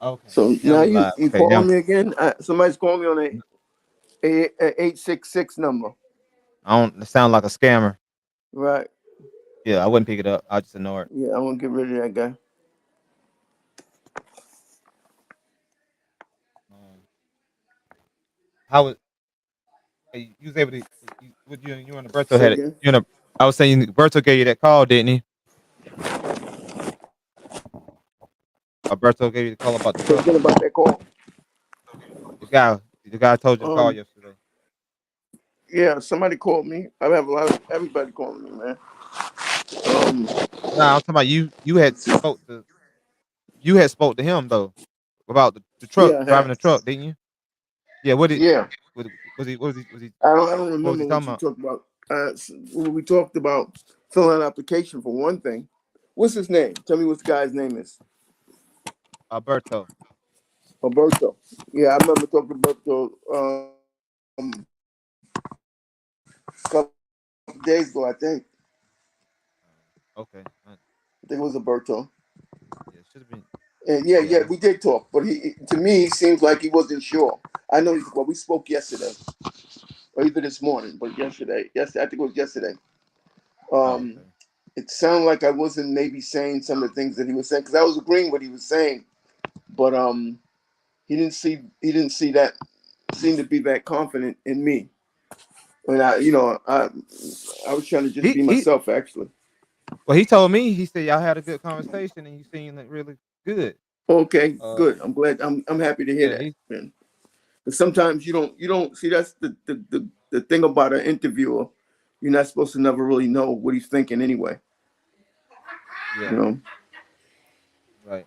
Okay. So Now now we you live. you Okay. calling Now me again? Somebody's calling me on a 866 number. I don't sound like a scammer. Right. Yeah, I wouldn't pick it up. I'll just ignore it. Yeah, I want to get rid of that guy. Um, how was you was able to you and Roberto Say had it. again. I was saying Roberto gave you that call, didn't he? Roberto gave you the call about the truck. Forget about that call. The guy told you to call Um. yesterday. Yeah, somebody called me. I have a lot of everybody calling me, man. Um. Nah, I'm talking about you. Let's see. You had spoke to him though about the truck Yeah, I driving have. the truck, didn't you? Yeah. Yeah. Was he I don't what was he remember talking what you about? talked about. We talked about filling out an application for one thing. What's his name? Tell me what the guy's name is. Alberto. Alberto. Yeah, I remember talking to Alberto a couple days ago. Okay. I think it was Alberto. Yeah, should have been. And yeah, Yeah. yeah, we did talk, but to me, he seems like he wasn't sure. I know. Well, we spoke yesterday, or either this morning, but yesterday. Yes, I think it was yesterday. Oh, Um, okay. it sounded like I wasn't maybe saying some of the things that he was saying because I was agreeing what he was saying, but he didn't see that seem to be that confident in me. And I was trying to just He be he. myself actually. Well, he told me. He said y'all had a good conversation and you seemed like really good. Okay, Uh, good. I'm glad. I'm happy to hear yeah. that, man. But sometimes you don't see that's the thing about an interviewer. You're not supposed to never really know what he's thinking anyway. You Yeah. know. Right.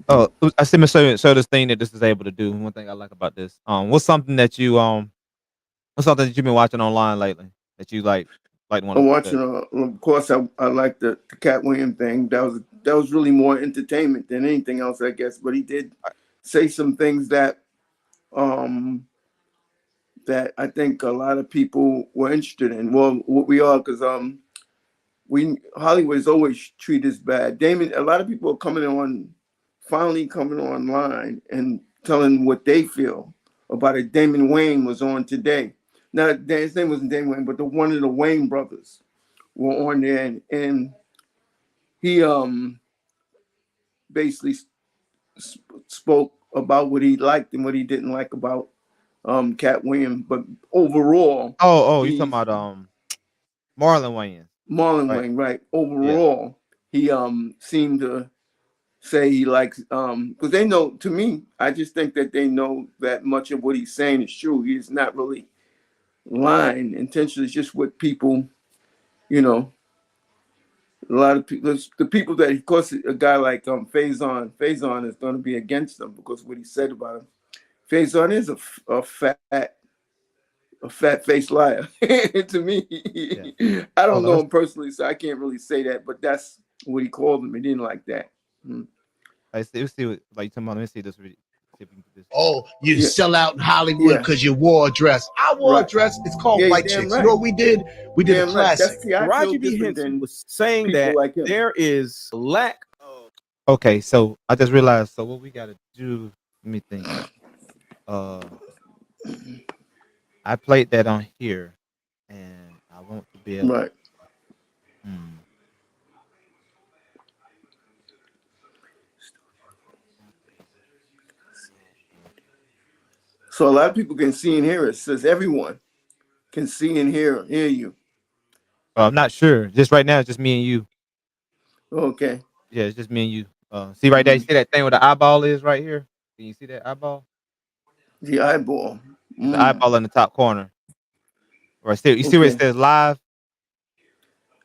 Oh, I see. So this thing that this is able to do. One thing I like about this. What's something that you've been watching online lately that you like want I'm to watching. discuss? Of course, I like the Cat Williams thing. That was really more entertainment than anything else, I guess. But he did say some things um that I think a lot of people were interested in. Well, what we are because we Hollywood is always treated as bad. Damon, a lot of people are finally coming online and telling what they feel about it. Damon Wayne was on today. Now his name wasn't Damon Wayne, but one of the Wayne brothers were on there, and he basically spoke about what he liked and what he didn't like about Cat Williams. But overall, Oh, you talking he's about Marlon Wayans, Marlon right? Wayne, right? Yeah. Overall, he seemed to say he likes because they know, to me, I just think that they know that much of what he's saying is true. He's not really lying intentionally. It's just what people, you know, a lot of people, the people that, of course, a guy like Faison is going to be against him because of what he said about him. Faison is a fat faced liar. To me, Yeah. I don't Hold on. know him personally, so I can't really say that, but that's what he called him. He didn't like that. Hmm. Let's see what like you talking about. Let me see this. See if we can get this. Oh, you Yeah, sell out in Hollywood yeah, because you wore a dress. I wore a right. dress. It's called Yeah, you're White damn Chicks. You know right. what we did? We did a Damn right. classic. That's see, I feel Taraji B. different Henson than was saying people that like him. there is a lack of. Okay, so I just realized. So what we got to do? Let me think. Uh, I played that on here, and I want to be able. Right. Hmm. So a lot of people can see and hear it. Says everyone can see and hear you. I'm not sure. Just right now, it's just me and you. Okay. Yeah, it's just me and you. See right there. You Mm. see that thing where the eyeball is right here? Can you see that eyeball? The eyeball. There's an Mm. eyeball in the top corner. Right. Still, you see where it Okay. says live?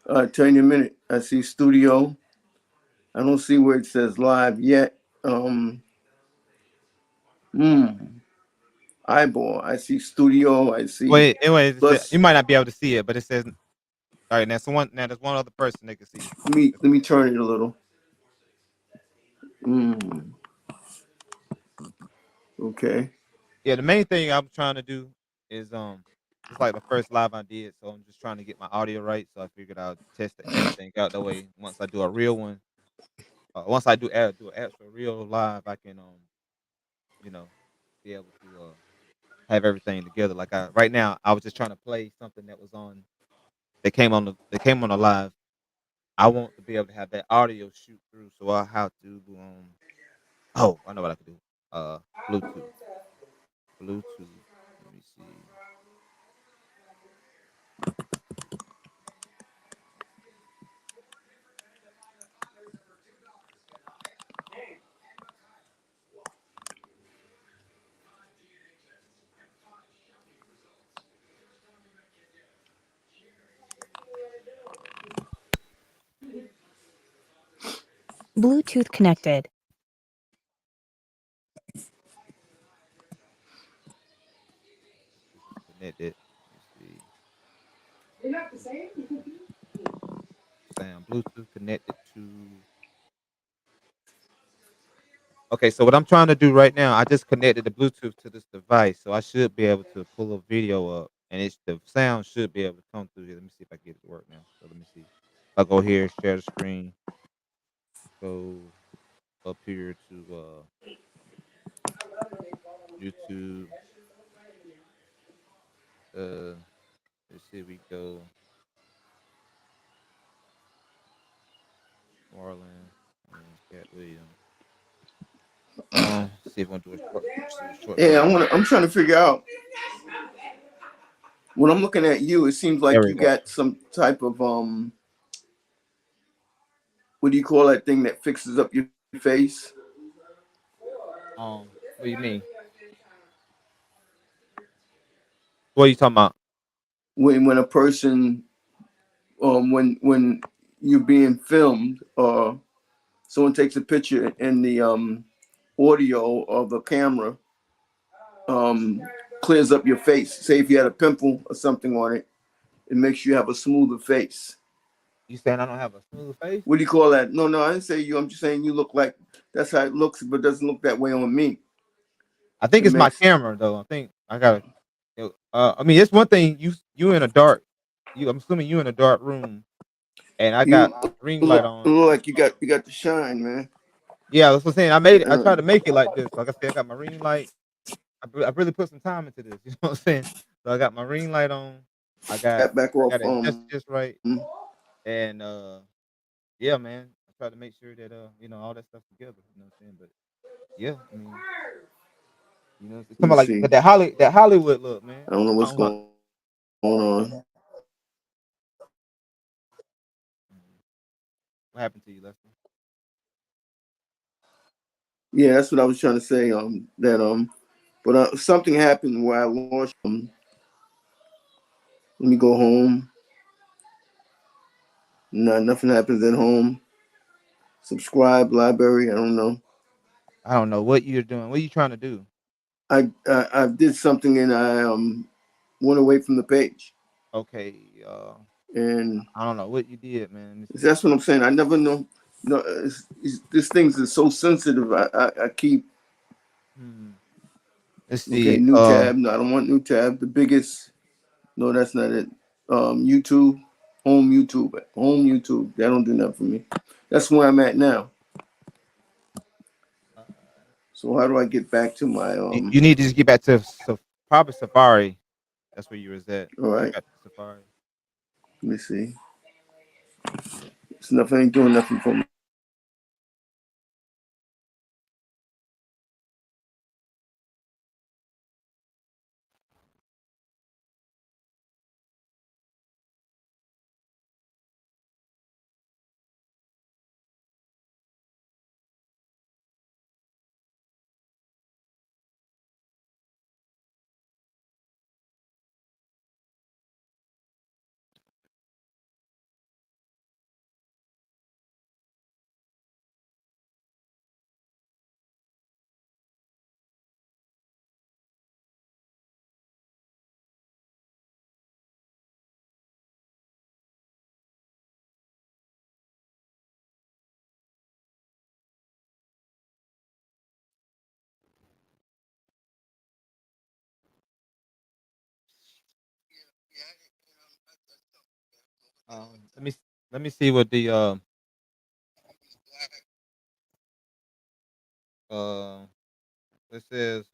Tell you in a minute. I see studio. I don't see where it says live yet. Mm. Eyeball. I see studio. I see Wait. Anyways, you plus. might not be able to see it, but it says. All right. Now, now there's one other person that can see. Let me turn it a little. Mm. Okay. Yeah. The main thing I'm trying to do is it's like the first live I did, so I'm just trying to get my audio right. So I figured I'll test everything out that way. Once I do a real one, once I do an actual real live, I can you know, be able to have everything together. Like right now, I was just trying to play something that was on that came on the live. I want to be able to have that audio shoot through, so I have to oh, I know what I can do. Uh, Bluetooth, Bluetooth. Let me see. Bluetooth connected. This is connected. Let me see. Sound Bluetooth connected to. Okay, so what I'm trying to do right now, I just connected the Bluetooth to this device, so I should be able to pull a video up, and the sound should be able to come through here. Let me see if I can get it to work now. So let me see. I'll go here, share the screen, go up here to YouTube. Let's see, we go Marlon and Cat Williams. See if I want to do a short Yeah, video. I'm trying to figure out. When I'm looking at you, it seems There like we you go. got some type of what do you call that thing that fixes up your face? What do you mean? What are you talking about? When a person when you're being filmed or someone takes a picture and the audio of the camera um, clears up your face. Say if you had a pimple or something on it, it makes you have a smoother face. You saying I don't have a smooth face? What do you call that? No, I didn't say you. I'm just saying you look like that's how it looks, but it doesn't look that way on me. I think It it's my makes camera though. I think I gotta. I mean, it's one thing you in a dark. I'm assuming you in a dark room, and I got you my ring light look on. like you got the shine, man. Yeah, that's what I'm saying. I made it. I Uh, tried to make it like this. Like I said, I got my ring light. I really put some time into this. You know what I'm saying? So I got my ring light on. back I off. got it just right. And yeah, man. I tried to make sure that all that stuff together. You know what I'm saying? But yeah, I mean, it's Let me something like see. that Hollywood look, man. I don't know I what's don't know. going on. What happened to you, Lester? Yeah, that's what I was trying to say. That but something happened where I lost. Let me go home. No, nothing happens at home. Subscribe library. I don't know. I don't know what you're doing. What are you trying to do? I did something and I went away from the page. Okay, And I don't know what you did, man. Let me see. that's what I'm saying. I never know. No, this things is so sensitive. I keep Hmm. Let's okay. see. New tab. No, I don't want new tab. The biggest. No, that's not it. YouTube, home YouTube, home YouTube. That don't do nothing for me. That's where I'm at now. Uh, So how do I get back to my you need to just get back to probably Safari. That's where you was at. All Get right. back to Safari. Let me see. It's nothing. Ain't doing nothing for me. Let me let me see what the Uh, it says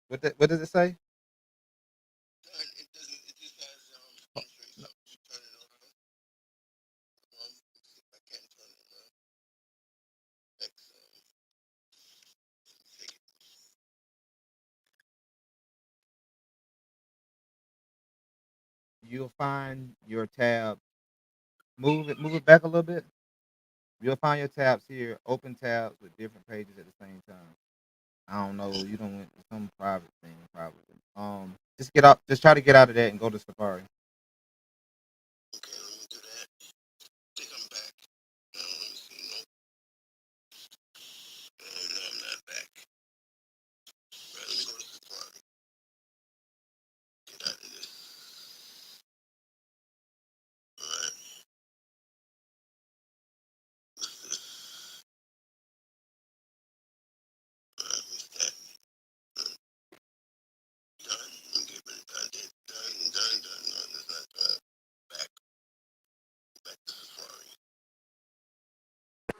what does it say? You'll find your tab. Move it back a little bit. You'll find your tabs here, open tabs with different pages at the same time. I don't know. You don't went to some private thing probably. Just get out. Just try to get out of that and go to Safari.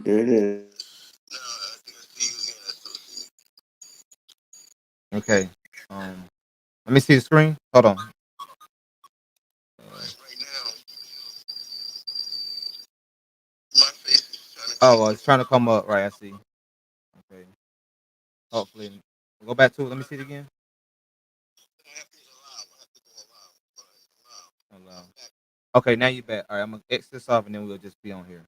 There it is. Okay. Let me see the screen. Hold on. Oh, it's trying to come up. Right. I see. Okay. Hopefully, go back to it. Let me see it again. Allow. Okay, now you back. All right, I'm gonna X this off and then we'll just be on here.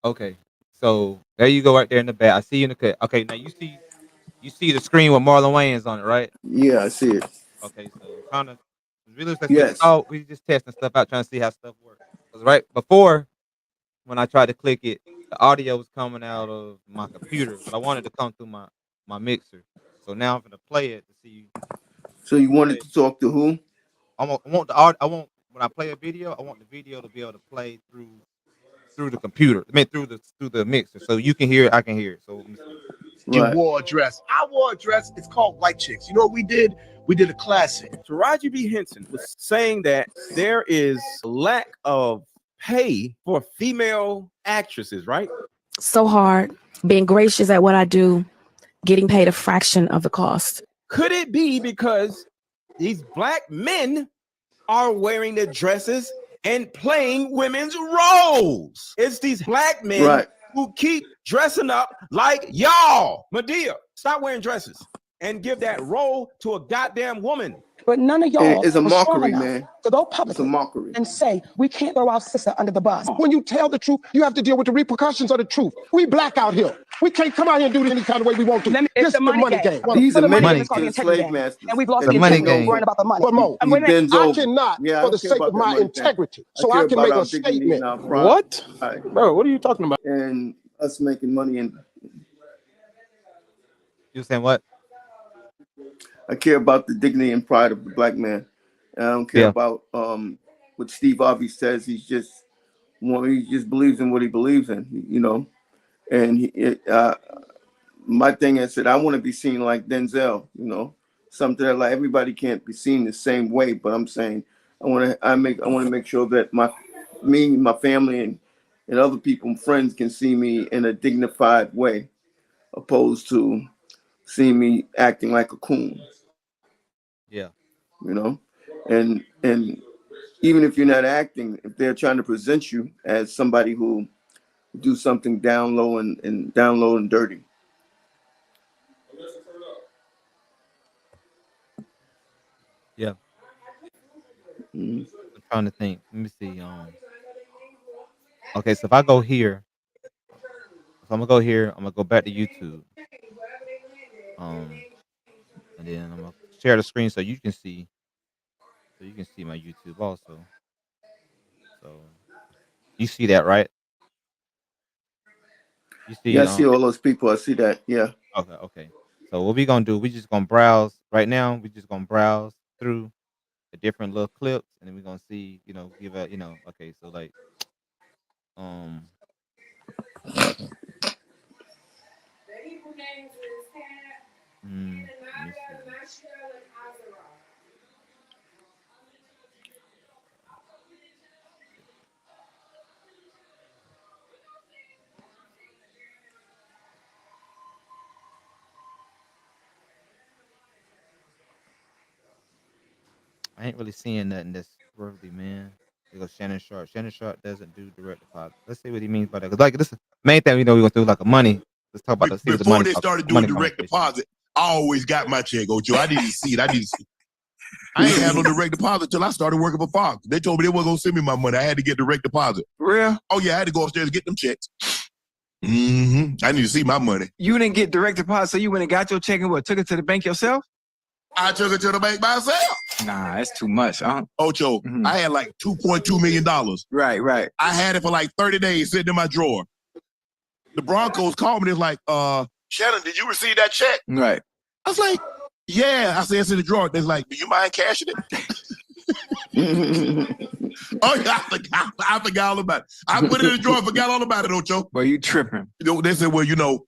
Okay, so there you go, right there in the back. I see you in the cut. Okay, now you see the screen with Marlon Wayans on it, right? Yeah, I see it. Okay, so trying to really looks like Yes. we just testing stuff out, trying to see how stuff works. Cause right before when I tried to click it, the audio was coming out of my computer, but I wanted to come through my mixer. So now I'm gonna play it to see. So you Play wanted it. to talk to who? I want the art. I want when I play a video, I want the video to be able to play through the computer. I mean through the mixer, so you can hear it. I can hear it. So let me see. You Right. wore a dress. I wore a dress. It's called White Chicks. You know what we did? We did a classic. Taraji B. Henson was saying that there is a lack of pay for female actresses, right? So hard, being gracious at what I do, getting paid a fraction of the cost. Could it be because these black men are wearing the dresses and playing women's roles? It's these black men Right. who keep dressing up like y'all. Medea, stop wearing dresses and give that role to a goddamn woman. But none of y'all It's a was strong mockery, enough man. to go It's a publicly mockery. and say we can't throw our sister under the bus. When you tell the truth, you have to deal with the repercussions of the truth. We black out here. We can't come out here and do it any kind of way we want to. This is the money game. These For are the money game, many it's called the to integrity slave game. masters. And we've lost and the The money integrity taken game game. worrying over. about the money. But Mo, And we when they, bends I over. cannot, Yeah, I for the don't care sake about of that my money thing. integrity, I so care I can about make our a dignity and statement. our pride. What? Bro, what are you talking about? And us making money. And You saying what? I care about the dignity and pride of the black man. And I don't care Yeah. about what Steve Harvey says. He just believes in what he believes in. And my thing is that I want to be seen like Denzel. Something that like everybody can't be seen the same way. But I'm saying I want to make sure that my family and other people and friends can see me in a dignified way, opposed to seeing me acting like a coon. Yeah. You know, and even if you're not acting, if they're trying to present you as somebody who do something down low and down low and dirty. Yeah. Mhm. I'm trying to think. Let me see. Okay, so if I go here, so I'm gonna go here. I'm gonna go back to YouTube. Um, and then I'm gonna share the screen so you can see my YouTube also. So you see that, right? You Yeah, see, I see all those people. I see that. Yeah. okay, okay. So what we gonna do? We just gonna browse right now. We just gonna browse through the different little clips, and then we're gonna see, give a, okay. So like, um, let me see. I ain't really seeing nothing that's worthy, man. There goes Shannon Sharp. Shannon Sharp doesn't do direct deposit. Let's see what he means by that. Cause like this is main thing we know we're gonna do like a money. Let's talk about see what the Before money they talk, started doing money direct conversation is. deposit, I always got my check, Ocho. I need to see it. I need to see it. I ain't had no direct deposit till I started working for Foxx. They told me they weren't gonna send me my money. I had to get direct deposit. Real? Oh yeah, I had to go upstairs and get them checks. I need to see my money. You didn't get direct deposit, so you went and got your check and what? Took it to the bank yourself? I took it to the bank myself. Nah, that's too much, huh? Ocho, I had like $2.2 million. Right. I had it for like 30 days sitting in my drawer. The Broncos called me. They're like, Shannon, did you receive that check? Right. I was like, yeah. I said, it's in the drawer. They're like, do you mind cashing it? Oh, yeah, I forgot all about it. I put it in the drawer, forgot all about it, Ocho. Well, you tripping. They said, well, you don't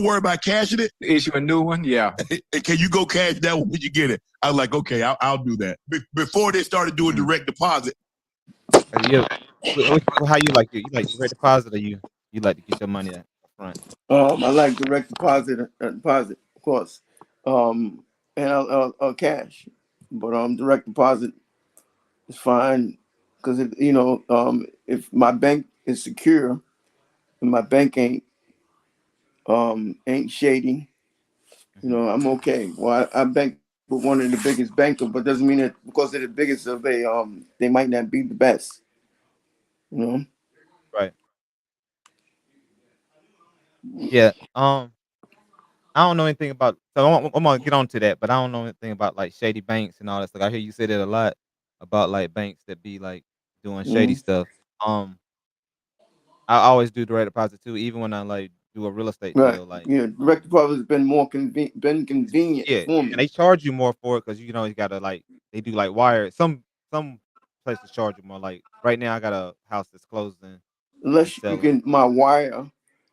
worry about cashing it. Issue a new one? Yeah. Can you go cash that one when you get it? I was like, okay, I'll do that. Before they started doing direct deposit. Yeah. How you like it? You like direct deposit or you like to get your money up front? I like direct deposit, of course, and cash, but direct deposit is fine because if my bank is secure and my bank ain't shady, I'm okay. Well, I bank with one of the biggest bankers, but doesn't mean that because they're the biggest of they might not be the best. Right. Yeah. I don't know anything about. So I'm gonna get on to that, but I don't know anything about like shady banks and all that stuff. I hear you say that a lot about like banks that be like doing shady stuff. Um, I always do direct deposit too, even when I like do a real estate Right. deal. Like, Yeah. Direct deposit has been more convenient yeah, for and me. they charge you more for it because you know you gotta like they do like wire. Some places charge you more. Like right now, I got a house that's closing and Unless you selling. can my wire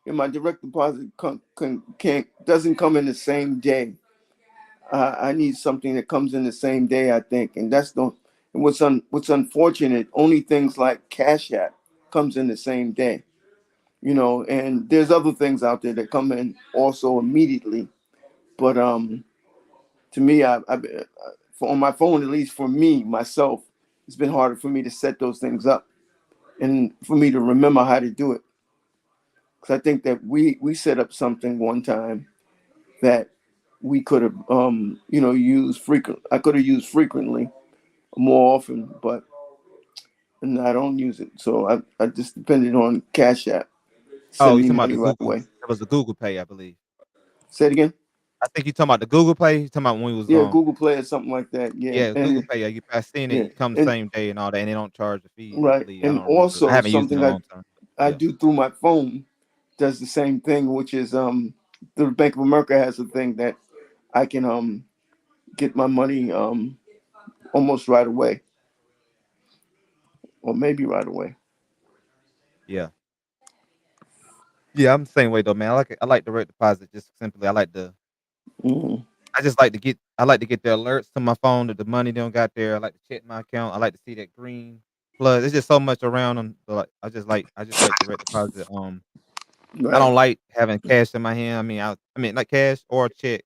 and my direct deposit can't doesn't come in the same day. I need something that comes in the same day, I think, and that's the and what's unfortunate. Only things like Cash App comes in the same day, and there's other things out there that come in also immediately. But to me, on my phone, at least for me myself, it's been harder for me to set those things up and for me to remember how to do it. Because I think that we set up something one time that we could have used frequent. I could have used frequently more often, but and I don't use it. So I just depended on Cash App. Oh, Send you me talking about money the right Google? away. That was the Google Pay, I believe. Say it again. I think you talking about the Google Pay. You talking about when we was Yeah, Google Play or something like that. yeah, Google And Pay. Yeah, I seen it. yeah, You come the and same day and all that, and they don't charge the fees. I right, believe. I and don't remember. I also haven't used it in something a I long time. I Yeah. do through my phone does the same thing, which is the Bank of America has a thing that I can get my money almost right away, or maybe right away. Yeah. Yeah, I'm the same way though, man. I like it. I like direct deposit just simply. Hmm. I just like to get. I like to get the alerts to my phone that the money don't got there. I like to check my account. I like to see that green plus. There's just so much around them. Like I just like direct deposit. I Right. don't like having cash in my hand. I mean like cash or a check.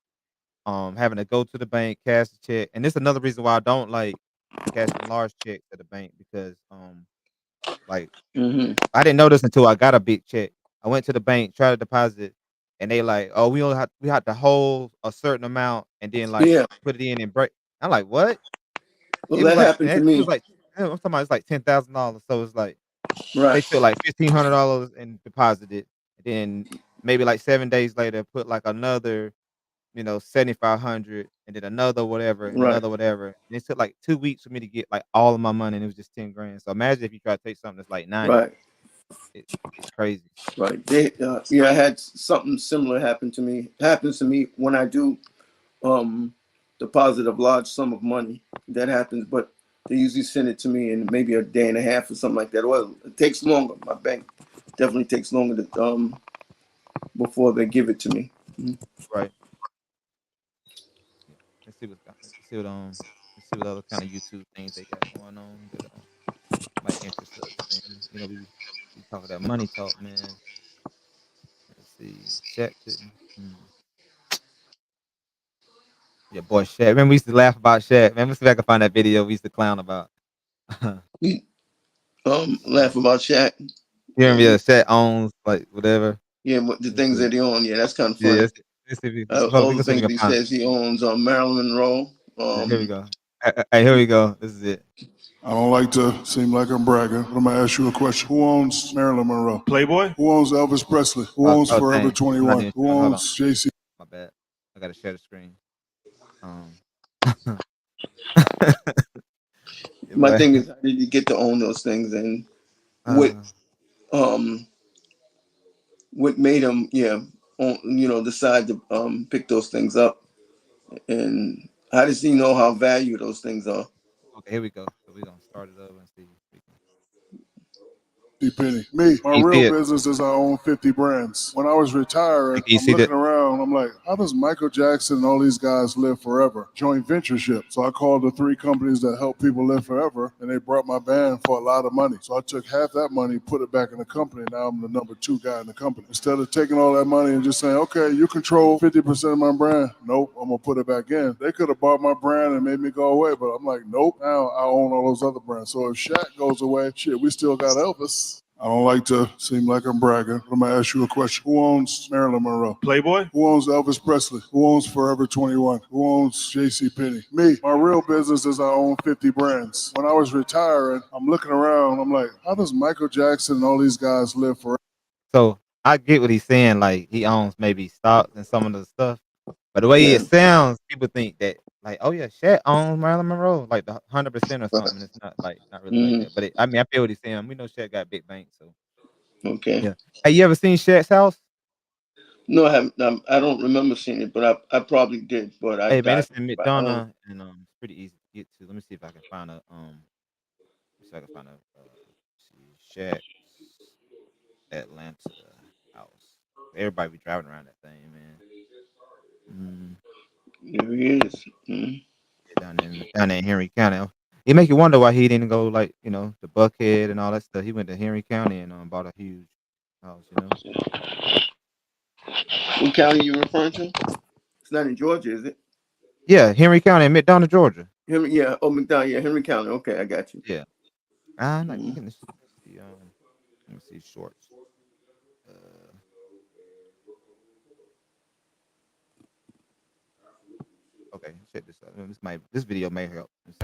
Having to go to the bank, cash the check, and this is another reason why I don't like cashing large checks at the bank because like Hmm. I didn't know this until I got a big check. I went to the bank, tried to deposit, and they like, "Oh, we have to hold a certain amount and then like Yeah. put it in and break." I'm like, "What?" Well, It was that like happened to it was me. like I'm talking about it's like $10,000. So it's like they Right. took like $1,500 and deposited, and then maybe like 7 days later put like another 7,500 and then another whatever and Right. another whatever. And it took like 2 weeks for me to get like all of my money, and it was just 10 grand. So imagine if you try to take something that's like 90, Right. it's crazy. Right. I had something similar happen to me. Happens to me when I do um deposit a large sum of money. That happens, but they usually send it to me in maybe a day and a half or something like that. Well, it takes longer. My bank definitely takes longer to before they give it to me. Mhm. Right. Yeah. Let's see what other kind of YouTube things they got going on that might interest us, man. We talk that money talk, man. Let's see. Shaq couldn't. Hmm. Yeah, boy, Shaq. Remember we used to laugh about Shaq. Man, let's see if I can find that video we used to clown about. We Shaq. laugh about Shaq. You remember Yeah, Shaq owns like whatever. what the Let's things see. that he owns. Yeah, that's kind of Yeah, funny. let's see if we All can the see if we things can he find it. says he owns on Marilyn Monroe. Yeah, here we go. Hey, here we go. This is it. I don't like to seem like I'm bragging, but I'm gonna ask you a question. Who owns Marilyn Monroe? Playboy? Who owns Elvis Presley? Who owns Forever Dang. I'm not 21? even Who sure. Hold on. owns JC? My bad. I gotta share the screen. Um, yeah, My boy. thing is, how did he get to own those things, and what Uh, um what made him decide to pick those things up, and how does he know how valuable those things are? okay, here we go. So we're gonna start it over and see. If we can... Penny. Me, my Can you see real it? business is I own 50 brands. When I was retiring, Can you I'm see that? looking around, I'm like, how does Michael Jackson and all these guys live forever? Joint ventureship. So I called the 3 companies that help people live forever, and they brought my band for a lot of money. So I took half that money, put it back in the company. Now I'm the number 2 guy in the company. Instead of taking all that money and just saying, okay, you control 50% of my brand. Nope, I'm gonna put it back in. They could have bought my brand and made me go away, but I'm like, nope, now I own all those other brands. So if Shaq goes away, shit, we still got Elvis. I don't like to seem like I'm bragging, but I'm gonna ask you a question. Who owns Marilyn Monroe? Playboy? Who owns Elvis Presley? Who owns Forever 21? Who owns JCPenney? Me. My real business is I own 50 brands. When I was retiring, I'm looking around, I'm like, how does Michael Jackson and all these guys live forever? So I get what he's saying. Like he owns maybe stocks and some of the stuff, but the way it Yeah. sounds, people think that like, oh yeah, Shaq owns Marilyn Monroe, like the 100% or something. It's not really like that. But I mean, I feel what he's saying. We know Shaq got big banks, so Okay. yeah. Hey, you ever seen Shaq's house? No, I haven't. I don't remember seeing it, but I probably did. But Hey man, I it's in don't. McDonough, and it's pretty easy to get to. Let me see if I can find a see if I can find a see Shaq's Atlanta house. Everybody be driving around that thing, man. Mm, There he is. yeah, down there in Henry County. It make you wonder why he didn't go like to Buckhead and all that stuff. He went to Henry County and bought a huge house. What county you referring to? It's not in Georgia, is it? Yeah, Henry County in McDonough, Georgia. Henry, yeah. Oh, McDonald. Yeah, Henry County. Okay, I got you. Yeah. I'm not Mhm. getting this. Let me see shorts. Uh, okay, check this out. This video may help. Let's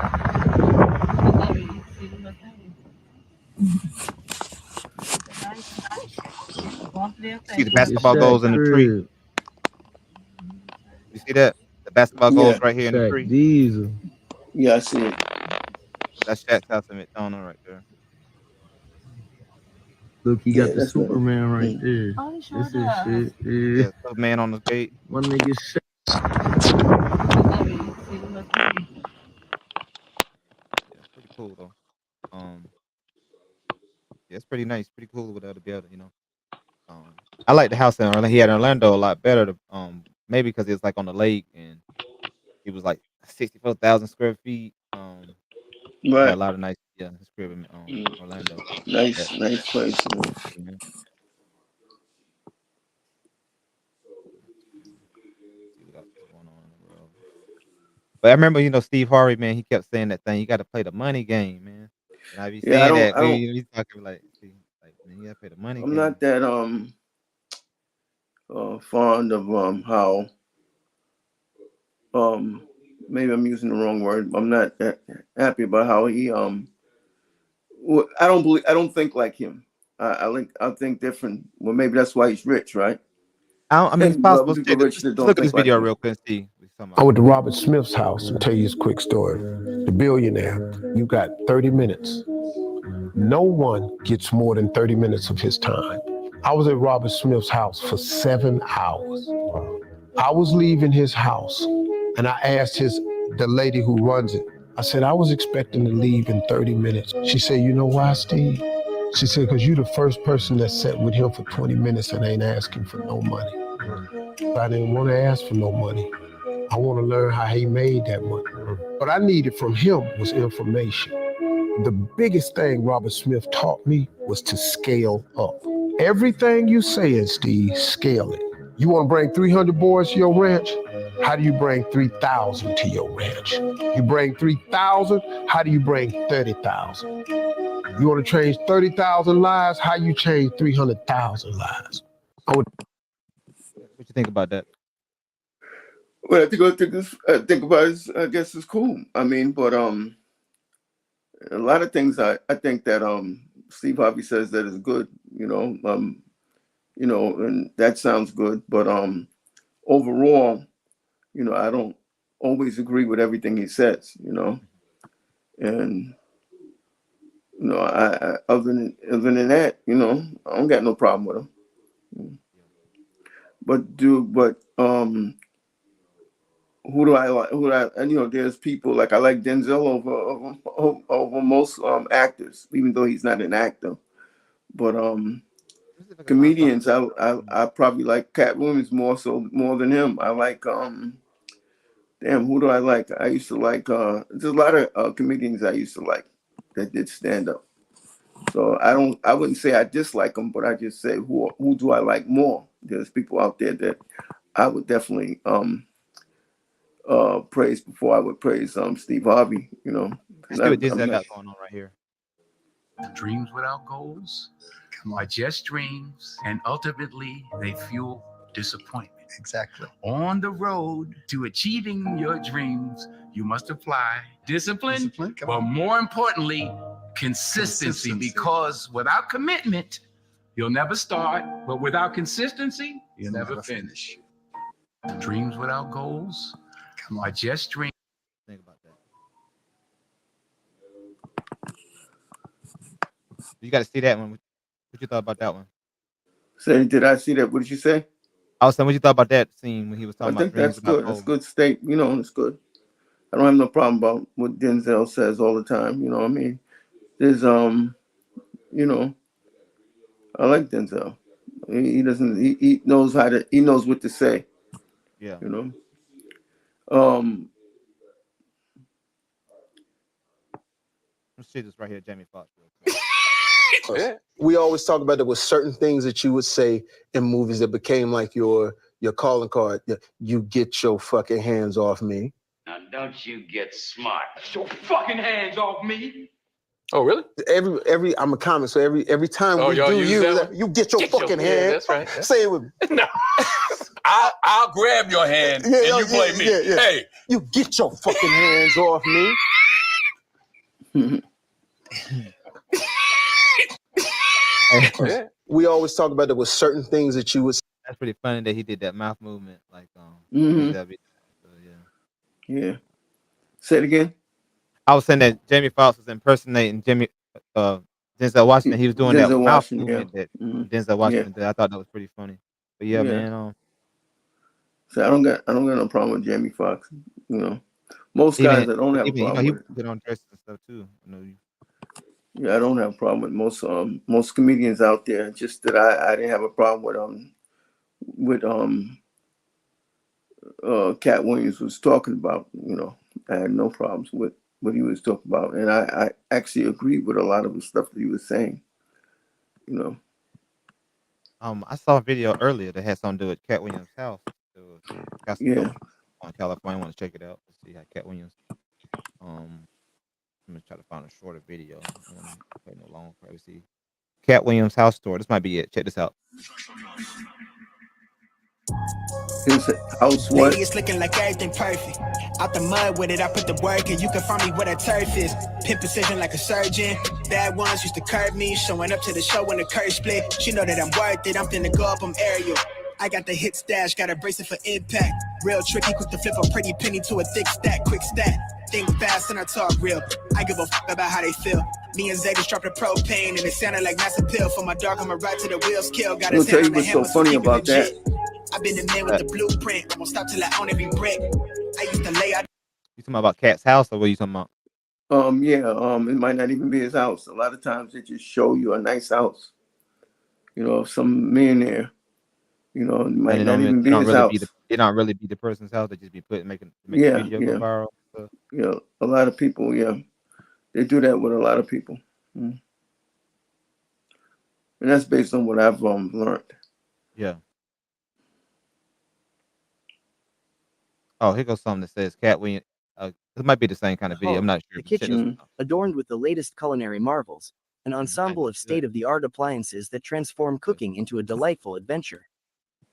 see the basketball goals in the tree. You see that? The basketball Yeah. goals right here in the tree. Diesel. Yeah, I see it. That's Shaq's house in McDonough right there. Look, he Yeah, got the that's right. Superman right Mm. there. Oh, he sure This is does. shit. Yeah. Yeah, the man on the gate. My nigga Shaq. Yeah, pretty cool though. Yeah, it's pretty nice, pretty cool with to be able to. I like the house in Orlando. He had Orlando a lot better. Maybe because it's like on the lake and it was like 64,000 square feet. Had a Right. lot of nice, crib in Mm. Orlando. Yeah, Nice place. yeah. See what else is going on in the world. But I remember, Steve Harvey, man, he kept saying that thing. You got to play the money game, man. And I be Yeah, saying that I don't. we talking like, see, like man, you got to play the money I'm game. not that fond of how maybe I'm using the wrong word. I'm not that happy about how he I don't think like him. I think different. Well, maybe that's why he's rich, right? I mean, it's And possible. other people rich that Let's don't look at this think like video him. real quick and see what he's talking I about. went to Robert Smith's house and tell you this quick story. The billionaire, you got 30 minutes. No one gets more than 30 minutes of his time. I was at Robert Smith's house for 7 hours. I was leaving his house and I asked the lady who runs it, I said, I was expecting to leave in 30 minutes. She said, you know why, Steve? She said, because you're the first person that sat with him for 20 minutes and ain't asking for no money. I didn't want to ask for no money. I want to learn how he made that money. What I needed from him was information. The biggest thing Robert Smith taught me was to scale up. Everything you saying, Steve, scale it. You want to bring 300 boys to your ranch? how do you bring 3,000 to your ranch? You bring 3,000, how do you bring 30,000? You want to change 30,000 lives, how you change 300,000 lives? What you think about that? Well, I think about it, I guess it's cool. I mean, but a lot of things I think that Steve Harvey says that is good, and that sounds good. But overall, I don't always agree with everything he says, and I other than that, I don't got no problem with him. But who do I like? And there's people like I like Denzel over most actors, even though he's not an actor. But comedians, I probably like Katt Williams more than him. I like who do I like? I used to like there's a lot of comedians I used to like that did stand up. So I wouldn't say I dislike them, but I just say who do I like more? There's people out there that I would definitely praise before I would praise Steve Harvey. Let's see what Denzel got going on right here. Dreams without goals are just dreams, and ultimately they fuel disappointment. Exactly. On the road to achieving your dreams, you must apply discipline, but more importantly, consistency, because without commitment, you'll never start, but without consistency, you'll never finish. Dreams without goals are just dreams. Think about that. You got to see that one. What you thought about that one? Say, did I see that? What did you say? I was saying, what you thought about that scene when he was talking about? I think that's good. That's good state. It's good. I don't have no problem about what Denzel says all the time. I mean, there's I like Denzel. He doesn't. He knows he knows what to say. Yeah. Let's see this right here, Jamie Foxx. We always talk about there were certain things that you would say in movies that became like your calling card. You get your fucking hands off me. Now don't you get smart. Get your fucking hands off me. Oh, really? Every I'm a comic, so every time we do you get your fucking hand. Yeah, that's right. Say it with me. No. I'll grab your hand and you play me. Yeah. Hey. You get your fucking hands off me. We always talk about there were certain things that you would. That's pretty funny that he did that mouth movement, like Yeah. Say it again. I was saying that Jamie Foxx was impersonating Denzel Washington. He was doing that mouth movement that Denzel Washington did. I thought that was pretty funny. But yeah, man. So I don't got no problem with Jamie Foxx. Most guys I don't have a problem with. He put on dresses and stuff too. Yeah, I don't have a problem with most comedians out there. Just that I didn't have a problem with Katt Williams was talking about. I had no problems with what he was talking about, and I actually agreed with a lot of the stuff that he was saying. I saw a video earlier that had something to do with Katt Williams' house. Yeah. On California, I want to check it out. Let's see how Katt Williams. I'm gonna try to find a shorter video. I don't want to play no long privacy. Katt Williams' house tour. This might be it. Check this out. His house what? Lately it's looking like everything perfect. Out the mud with it, I put the work in. You can find me where the turf is. Pin precision like a surgeon. Bad ones used to curb me. Showing up to the show when the curve split. She know that I'm worth it. I'm finna go up, I'm aerial. I got the hit stash, got a bracelet for impact. Real tricky, quick to flip a pretty penny to a thick stack. Quick stat. Think fast and I talk real. I give a fuck about how they feel. Me and Zay just dropped the propane and it sounded like mass appeal. For my dog, I'ma ride to the wheels kill. Got I'll tell you what's so funny about that. I've been the man with the blueprint. I'm gonna stop till I own every brick. I used to lay out. You talking about Katt's house or what you talking about? It might not even be his house. A lot of times they just show you a nice house. Some millionaire. It might not even be his house. It don't really be the person's house. They just be making video go viral. So. A lot of people, they do that with a lot of people. And that's based on what I've learned. Yeah. Oh, here goes something that says Katt Williams. It might be the same kind The of video. I'm home, not the sure. But check this kitchen, one out. adorned with the latest culinary marvels, an Might ensemble be of good. state-of-the-art appliances that transform Good. cooking into a delightful adventure.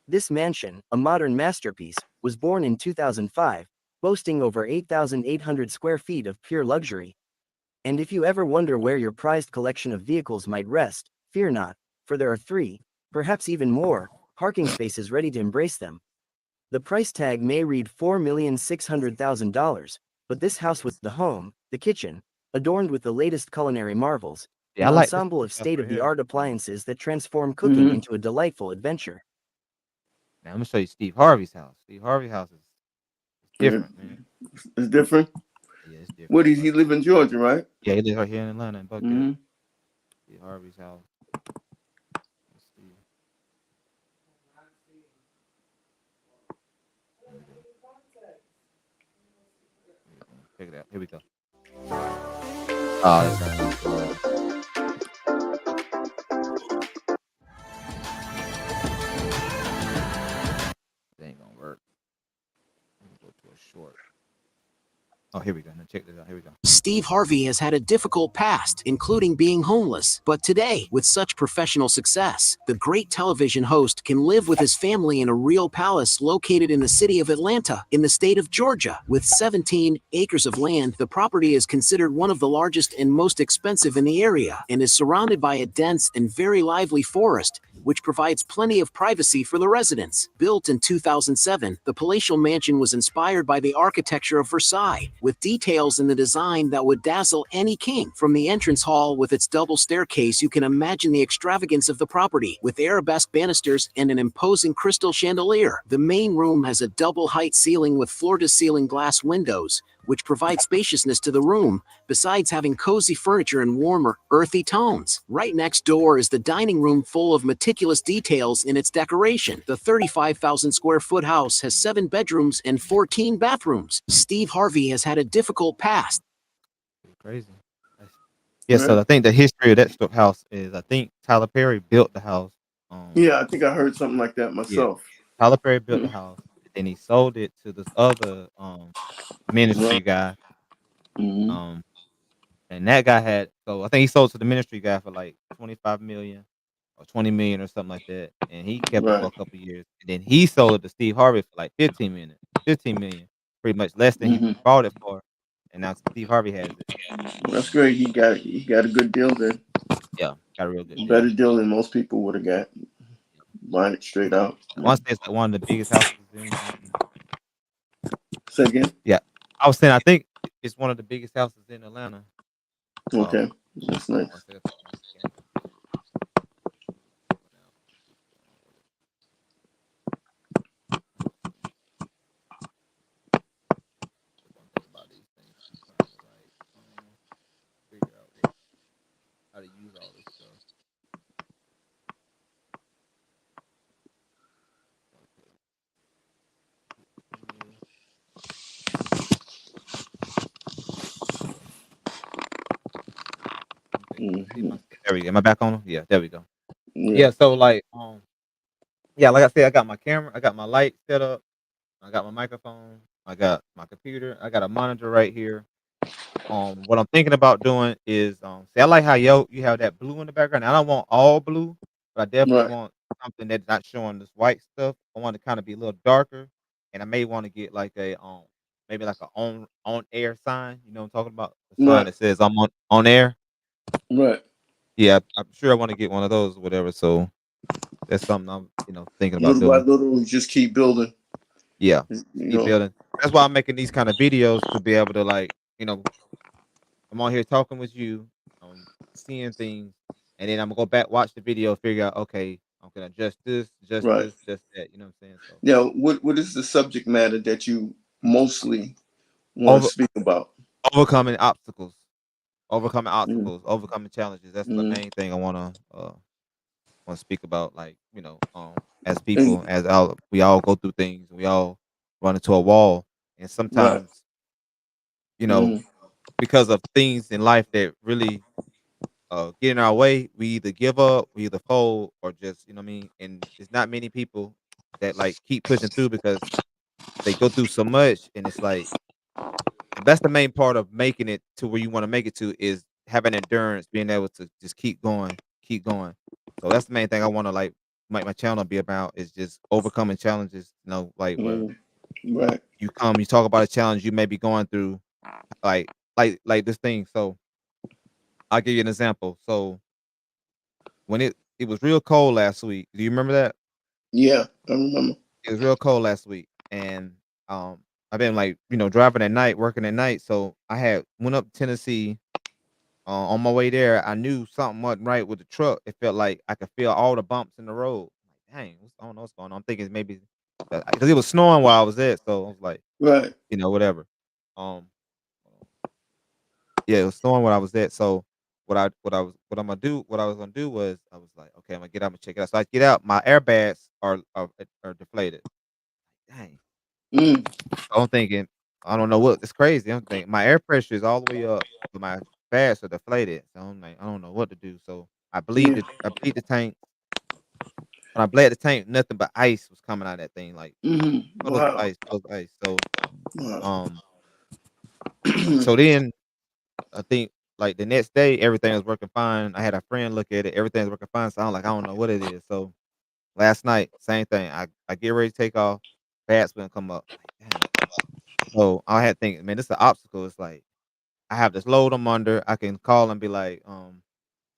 This mansion, a modern masterpiece, was born in 2005, boasting over 8,800 square feet of pure luxury. And if you ever wonder where your prized collection of vehicles might rest, fear not, for there are 3, perhaps even more, parking spaces ready to embrace them. The price tag may read $4,600,000, but this house was the home, the kitchen, adorned with the latest culinary marvels, Yeah, an I like this ensemble of house right here. state-of-the-art appliances that transform cooking Mm-hmm. into a delightful adventure. Now I'm gonna show you Steve Harvey's house. Steve Harvey's house is different, man. It's different. Yeah, it's different. What does he live in Georgia, right? Yeah, he lives right here in Atlanta in Buckhead. Mm-hmm. Steve Harvey's house. Let's see. Check it out. Here we go. Oh, that's not enough. That ain't gonna work. Let me go to a short. Oh, here we go. Now check this out. Here we go. Steve Harvey has had a difficult past, including being homeless. But today, with such professional success, the great television host can live with his family in a real palace located in the city of Atlanta, in the state of Georgia. With 17 acres of land, the property is considered one of the largest and most expensive in the area, and is surrounded by a dense and very lively forest, which provides plenty of privacy for the residents. Built in 2007, the palatial mansion was inspired by the architecture of Versailles, with details in the design that would dazzle any king. From the entrance hall with its double staircase, you can imagine the extravagance of the property, with arabesque banisters and an imposing crystal chandelier. The main room has a double-height ceiling with floor-to-ceiling glass windows, which provide spaciousness to the room, besides having cozy furniture in warmer, earthy tones. Right next door is the dining room, full of meticulous details in its decoration. The 35,000 square foot house has 7 bedrooms and 14 bathrooms. Steve Harvey has had a difficult past. Crazy. Yeah, so I think the history of that house is I think Tyler Perry built the house. Yeah, I think I heard something like that Yeah, myself. Tyler Perry built the house, and then he sold it to this other ministry guy. Mm-hmm. And that guy had I think he sold to the ministry guy for like 25 million or 20 million or something like that, and he kept it for a Right. couple of years, and then he sold it to Steve Harvey for like 15 million, pretty much less than he Mm-hmm. bought it for, and now Steve Harvey has it. That's great. He got a good deal then. Yeah, got a real good deal. Better deal than most people would have got. Buying it straight out. Once it's like one of the biggest houses in. Say again? Yeah, I was saying I think it's one of the biggest houses in Atlanta. Okay, that's nice. How to use all this stuff. Mm-hmm. There we go. Am I back on? Yeah, there we go. Yeah. Yeah, so like yeah, like I said, I got my camera, I got my light set up, I got my microphone, I got my computer, I got a monitor right here. What I'm thinking about doing is see, I like how you have that blue in the background. I don't want all blue, but I definitely Right. want something that's not showing this white stuff. I want to kind of be a little darker, and I may want to get like a maybe like a on air sign. You know what I'm talking about? The sign Right. that says I'm on air. Right. Yeah, I'm sure I want to get one of those or whatever. So that's something I'm thinking about Little by doing. little, just keep building. Yeah, You keep know. building. That's why I'm making these kind of videos to be able to like I'm on here talking with you, seeing things, and then I'm gonna go back, watch the video, figure out, okay, I'm gonna adjust this, adjust Right. this, adjust that. You know what I'm saying? So Now, what is the subject matter that you mostly want over to speak about? overcoming obstacles, overcoming Mm-hmm. obstacles, overcoming challenges. That's the main thing I wanna speak about. Like as people, we all go through things, we all run into a wall, and Right. sometimes Mm-hmm. because of things in life that really get in our way, we either give up, we either fold, or just, you know what I mean? And there's not many people that like keep pushing through because they go through so much, and it's like that's the main part of making it to where you wanna make it to is having endurance, being able to just keep going, keep going. So that's the main thing I wanna, like, make my channel be about is just overcoming challenges, like, where Right. you talk about a challenge you may be going through, like this thing. So, I'll give you an example. So, when it was real cold last week, do you remember that? Yeah, I remember. It was real cold last week, and, I've been, like, driving at night, working at night, so I had went up to Tennessee. On my way there, I knew something wasn't right with the truck. It felt like I could feel all the bumps in the road. Like, dang, I don't know what's going on. I'm thinking maybe because it was snowing while I was there, so I was like, Right. whatever. Um, yeah, it was snowing when I was there. So what I was gonna do was I was like, okay, I'm gonna get out and check it out. So I get out, my airbags are deflated. Dang. Mm. So I'm thinking, I don't know what it's crazy. I'm thinking my air pressure is all the way up, but my bags are deflated. So I'm like, I don't know what to do. So Yeah. I bleed the tank. When I bled the tank, nothing but ice was coming out of that thing, like puddles of Wow. ice, puddles of ice. So Wow. um so then I think like the next day everything was working fine. I had a friend look at it, everything's working fine. So I'm like, I don't know what it is. So last night, same thing. I get ready to take off, bats gonna come up. Like, dang. So I had thinking, man, this is an obstacle. It's like I have this load I'm under. I can call and be like,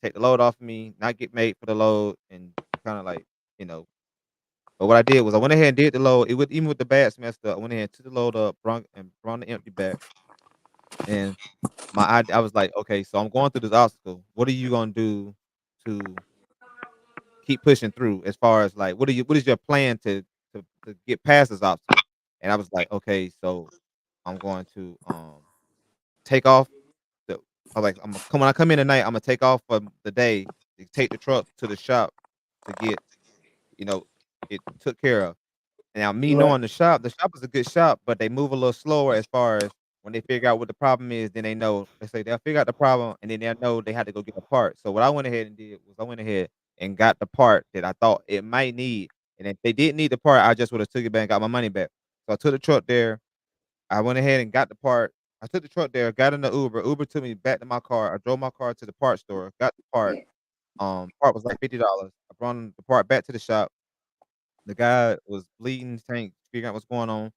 take the load off of me, not get made for the load, and kind of like, you know. But what I did was I went ahead and did the load. It would even with the bags messed up. I went ahead and took the load up, brought the empty back, and I was like, okay, so I'm going through this obstacle. What are you gonna do to keep pushing through? As far as like, what is your plan to get past this obstacle? And I was like, okay, so I'm going to take off the I like I'm come when I come in tonight, Imma take off for the day to take the truck to the shop to get, you know, it took care of. Now me Right. knowing the shop is a good shop, but they move a little slower as far as when they figure out what the problem is, then they know they say they'll figure out the problem and then they'll know they had to go get a part. So what I went ahead and did was I went ahead and got the part that I thought it might need. And if they didn't need the part, I just would have took it back and got my money back. So I took the truck there. I went ahead and got the part. I took the truck there, got in the Uber. Uber took me back to my car. I drove my car to the part store, got the part. Part was like $50. I brought the part back to the shop. The guy was bleeding his tank, figuring out what's going on.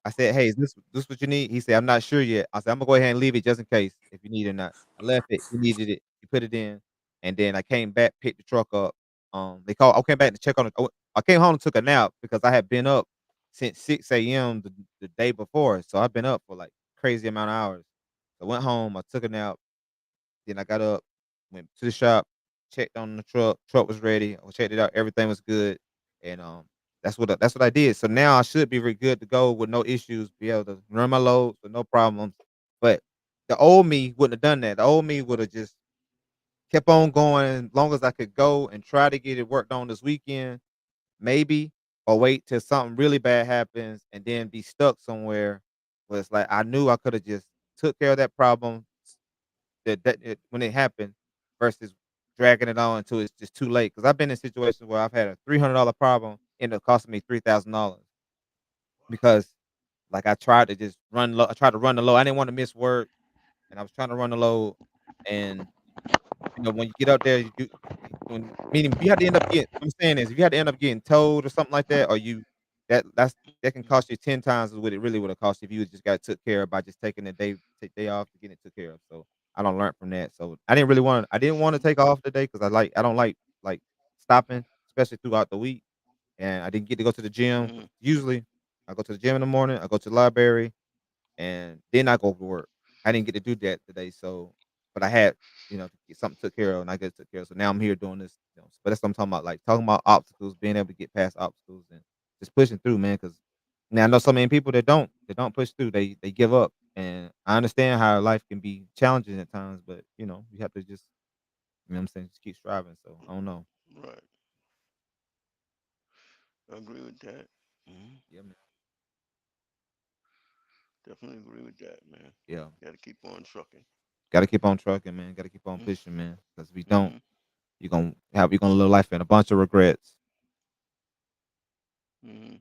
I said, "Hey, is this what you need?" He said, "I'm not sure yet." I said, "Imma go ahead and leave it just in case if you need it or not." I left it. He needed it. He put it in, and then I came back, picked the truck up. I came back to check on it. I came home and took a nap because I had been up since 6 a.m. the day before, so I've been up for like crazy amount of hours. I went home. I took a nap. Then I got up, went to the shop, checked on the truck. Truck was ready. I checked it out. Everything was good, and that's what I did. So now I should be very good to go with no issues, be able to run my loads with no problems. But the old me wouldn't have done that. The old me would have just kept on going long as I could go and try to get it worked on this weekend, maybe, or wait till something really bad happens and then be stuck somewhere. Where it's like I knew I could have just took care of that problem when it happened versus dragging it on until it's just too late. Because I've been in situations where I've had a $300 problem end up costing me $3,000 because like I tried to just run low. I tried to run the low. I didn't want to miss work, and I was trying to run the low. And when you get out there, when meaning you had to end up getting. What I'm saying is, if you had to end up getting towed or something like that, or that can cost you 10 times what it really would have cost you if you just got took care of by just taking a day off to get it took care of. So I don't learn from that. So I didn't want to take off the day because I don't like stopping, especially throughout the week. And I didn't get to go to the gym because usually I go to the gym in the morning, I go to the library, and then I go to work. I didn't get to do that today, so but I had, to get something took care of, and I get it took care of. So now I'm here doing this, but that's what I'm talking about, like talking about obstacles, being able to get past obstacles, and just pushing through, man. Because now I know so many people that don't push through. They give up, and I understand how life can be challenging at times, but you have to just, what I'm saying, just keep striving. So I don't know. Right. I agree with that. Yeah, man. Definitely agree with that, man. Yeah. Got to keep on trucking. Got to keep on trucking, man. Got to keep on pushing, man. Because if we don't, Mm-hmm. you're gonna live life in a bunch of regrets. Mm-hmm.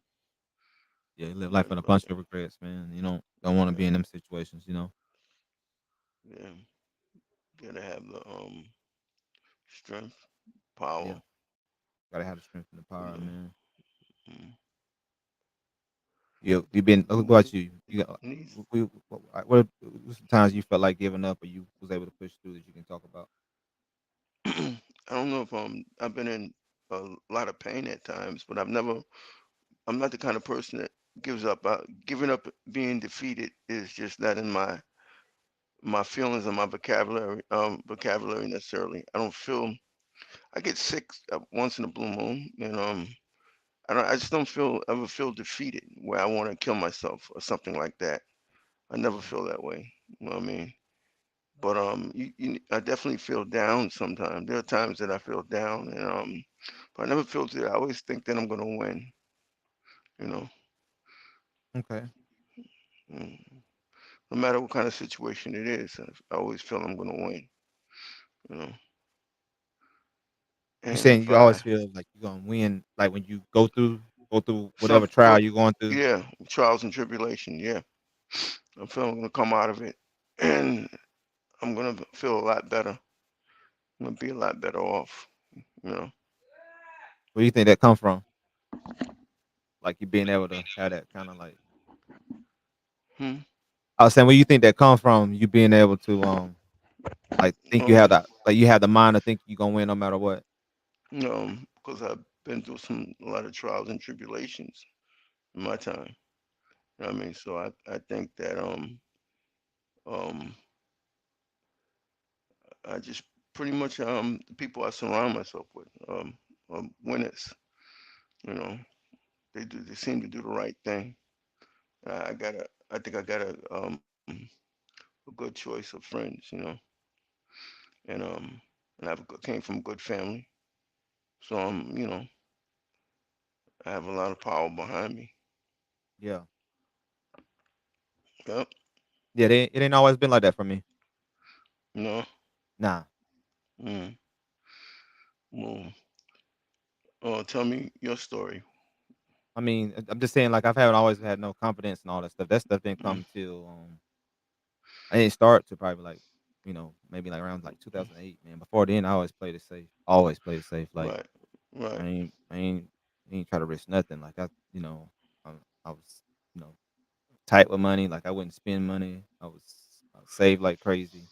Yeah, you live life in a bunch of regrets, man. You don't want to be in them situations, you know. Yeah, gotta have the strength, power. Yeah, gotta have the strength and the You power, know. man. Mm. You been. What about you? You got. Needs. What's the times you felt like giving up, or you was able to push through that you can talk about? I don't know if I've been in a lot of pain at times, but I'm not the kind of person that gives up. Giving up, being defeated is just not in my feelings or my vocabulary necessarily. I don't feel. I get sick once in a blue moon, and I just don't ever feel defeated where I want to kill myself or something like that. I never feel that way. You know what I mean? But I definitely feel down sometimes. There are times that I feel down, and but I never feel that. I always think that I'm gonna win. You know, Okay. Mm. No matter what kind of situation it is, I always feel I'm gonna win. You know, You and saying if you always feel like you're gonna win, like when you go through whatever trial you're going through. yeah, trials and tribulation, yeah, I feel I'm gonna come out of it, and I'm gonna feel a lot better. I'm gonna be a lot better off. You know, Where do you think that come from? Like you being able to have that kind of like. hmm. I was saying, where you think that come from? You being able to like think you have um, that, like you have the mind to think you gonna win no matter what. because I've been through a lot of trials and tribulations in my time. You know what I mean? So I think that um I just pretty much the people I surround myself with winners. You know, they seem to do the right thing. I think I got a good choice of friends. You know, and came from a good family, so I have a lot of power behind me. Yeah, Yep. yeah. It ain't always been like that for me. No. Nah. Mm. Well, tell me your story. I mean, I'm just saying, like I've haven't always had no confidence and all that stuff. That stuff didn't Mm. come till I didn't start to probably like maybe like around like 2008. Man, before then I always played it safe. Always played it safe. Like Right. Right. I ain't try to risk nothing. Like I was you know tight with money. Like I wouldn't spend money. I would save like crazy.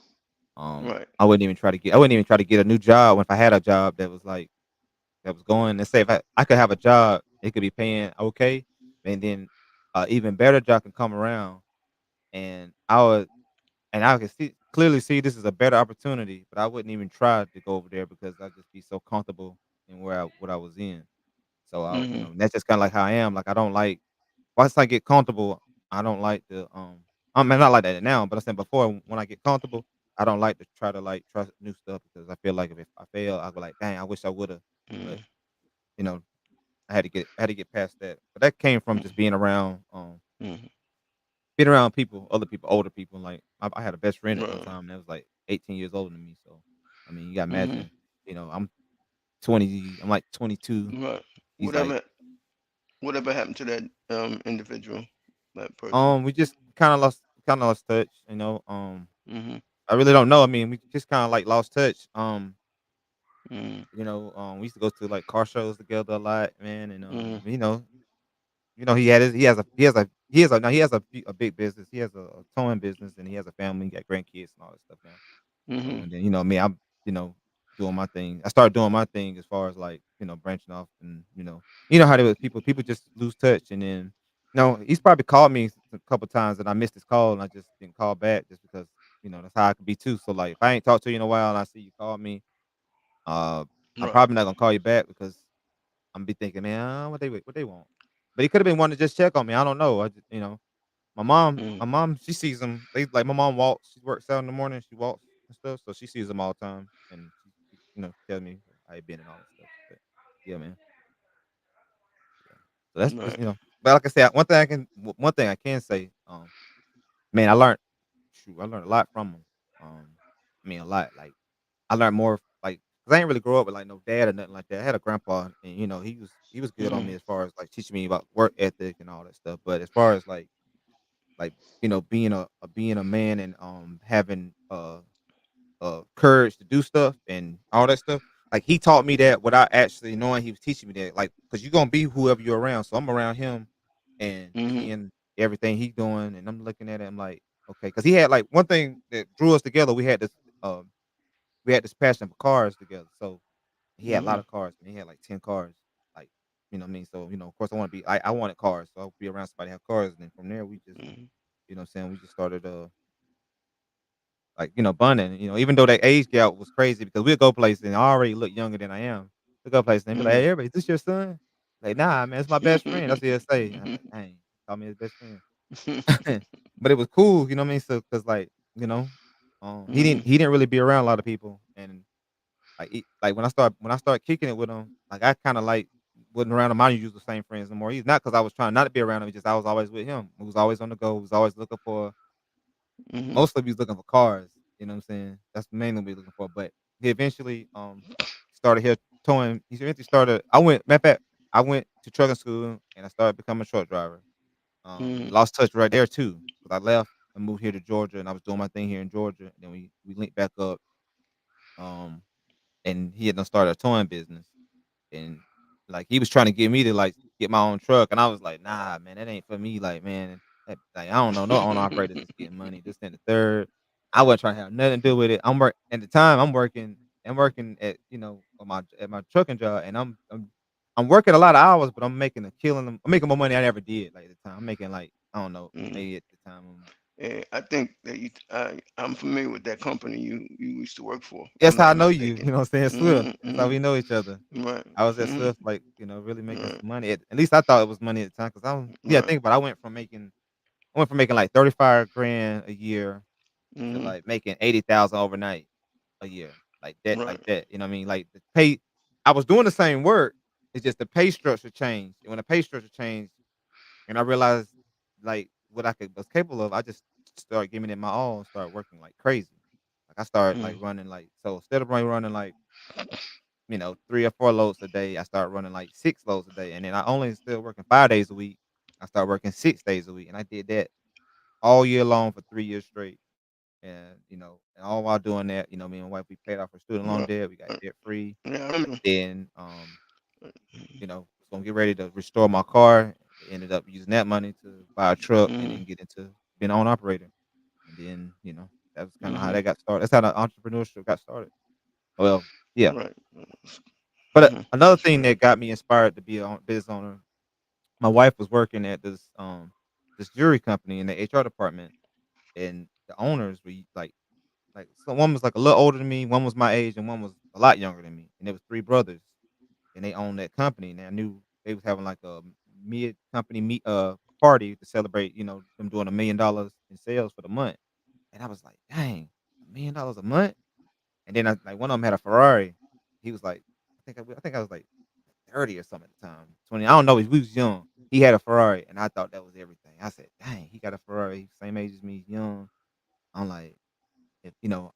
Right. I wouldn't even try to get a new job if I had a job that was like that was going. Let's say if I could have a job, it could be paying okay, and then even better job can come around, and I could clearly see this is a better opportunity, but I wouldn't even try to go over there because I'd just be so comfortable in what I was in. So Mhm. that's just kind of like how I am. Like I don't like once I get comfortable, I don't like to I mean not like that now, but I said before when I get comfortable, I don't like to try to like trust new stuff because I feel like if I fail, I'll go like, dang, I wish I would have. But Mhm. you know, I had to get past that. But that came from just Mhm. being around people, other people, older people. Like I had a best friend at one Right. time that was like 18 years older than me. So I mean, you gotta Mhm. imagine, I'm 20, I'm like 22. Right. He's like, Whatever. Whatever happened to that individual, that person? we just kind of lost touch. Mhm. I really don't know. I mean, we just kind of like lost touch. Mhm. We used to go to like car shows together a lot, man, and Mhm. he has a big business. He has a towing business, and he has a family. He got grandkids and all that stuff now. So, Mhm. and then me, I'm you know doing my thing. I started doing my thing as far as like branching off, and how they was people just lose touch, and then he's probably called me a couple times, and I missed his call, and I just didn't call back just because that's how I could be too. So like if I ain't talked to you in a while, and I see you call me, uh, I'm Right. probably not gonna call you back because I'm be thinking, man, what they want. But he could have been wanting to just check on me. I don't know. I just, Mhm. my mom, she sees them. They like my mom walks. She works out in the morning. She walks and stuff, so she sees them all the time, and she tell me how you been and all that stuff. But yeah, man. So that's Right. But like I said, one thing I can say, man, I learned a lot from him. I mean, a lot. Like I learned more like 'cause I ain't really grow up with, like, no dad or nothing like that. I had a grandpa, and, he was good on me Mhm. as far as, like, teaching me about work ethic and all that stuff, but as far as, like, being a man and, having, courage to do stuff and all that stuff, like, he taught me that without actually knowing he was teaching me that, like, because 'cause you're gonna be whoever you're around, so I'm around him and Mhm. seeing everything he's doing, and I'm looking at it, I'm like, "Okay," because he had, like, one thing that drew us together, we had this passion for cars together, so he had a lot Mhm. of cars, and he had, like, 10 cars, like, what I mean? So, of course, I wanted cars, so I'll be around somebody have cars, and then from there, we just, Mhm. what I'm saying, we just started, like, bonding, even though that age gap was crazy because we'll go places and I already look younger than I am. We'll go places and they be like, Mhm. "Hey, everybody, is this your son?" Like, "Nah, man, it's my best friend." That's what he'll say. And I'm like, "Dang, call me his best friend." But it was cool, you know what I mean? So, cause like, he didn't Mhm. he didn't really be around a lot of people, and like when I started kicking it with him, like I kind of like wasn't around him. I didn't use the same friends no more. He's not because I was trying not to be around him. It's just I was always with him. He was always on the go. He was always looking for. Mhm. Mostly we was looking for cars, you know what I'm saying? That's mainly what we looking for, but he eventually, started here towing he eventually started matter of fact, I went to trucking school and I started becoming a truck driver. We Mhm. lost touch right there too, because I left and moved here to Georgia, and I was doing my thing here in Georgia, and then we linked back up, um, and he had done started a towing business. And, like, he was trying to get me to, like, get my own truck, and I was like, "Nah, man, that ain't for me." Like, man, I don't know no owner operators that's getting money, this, and the third. I wasn't trying to have nothing to do with it. At the time, I'm working at my trucking job, and I'm working a lot of hours, but I'm making a killing. I'm making more money I ever did, like, at the time. I'm making, like, I don't know, Mhm. maybe at the time, I think that I'm familiar with that company you used to work for, if that's I'm how not I know you, mistaken. what I'm saying? Swift. Mhm. That's how Mhm. we know each other. Right. I was at Mhm. Swift, like, really making Right. some money. At least I thought it was money at the time, 'cause Right. think about it, I went from making like 35 grand a year to Mhm. like making 80,000 overnight a year. Right. Like that. You know what I mean? Like the pay I was doing the same work. It's just the pay structure changed. And when the pay structure changed and I realized like what was capable of, I just started giving it my all and started working like crazy. Like I started like Mhm. running like so instead of running like 3 or 4 loads a day. I started running like 6 loads a day, and then I only still working 5 days a week. I started working 6 days a week, and I did that all year long for 3 years straight. And and all while doing that, me and my wife we paid off our student loan Right. debt. We got Right. debt free. Yeah, I remember. Then was gonna get ready to restore my car. Ended up using that money to buy a truck and Mhm. then get into being an owner operator. And then that was kind of how Mhm. that got started. That's how the entrepreneurship got started. Well, yeah. Right. But another That's thing great. that got me inspired to be a business owner, my wife was working at this jewelry company in the HR department, and the owners were like so one was like a little older than me, one was my age, and one was a lot younger than me, and there was three brothers, and they owned that company, and I knew they was having like a mid company meet party to celebrate, them doing $1 million in sales for the month, and I was like, dang, $1 million a month, and then like one of them had a Ferrari, he was like, I think I was like 30 or something at the time, 20. I don't know. We was young. He had a Ferrari, and I thought that was everything. I said, "Dang, he got a Ferrari, same age as me, young." I'm like,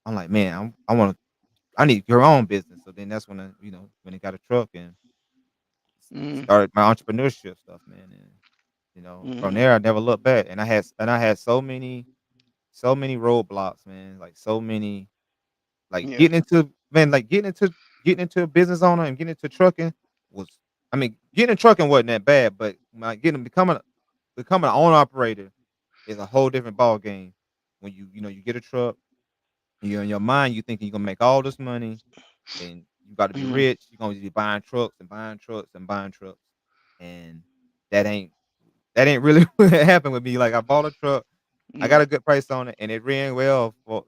I'm like, man, I need your own business. So then that's when when he got a truck and Mhm. started my entrepreneurship stuff, man. And from Mhm. there, I never looked back. And I had so many roadblocks, man. Like so many. Like, Yeah. getting into a business owner and getting into trucking was I mean, getting in trucking wasn't that bad, but my getting becoming an owner operator is a whole different ball game. When you get a truck, you're in your mind, you thinking you're gonna make all this money and you got to be Mhm. rich. You're gonna be buying trucks and buying trucks and buying trucks, and that ain't that ain't really what happened with me. Like I bought a truck, I got Right. a good price on it, and it ran well for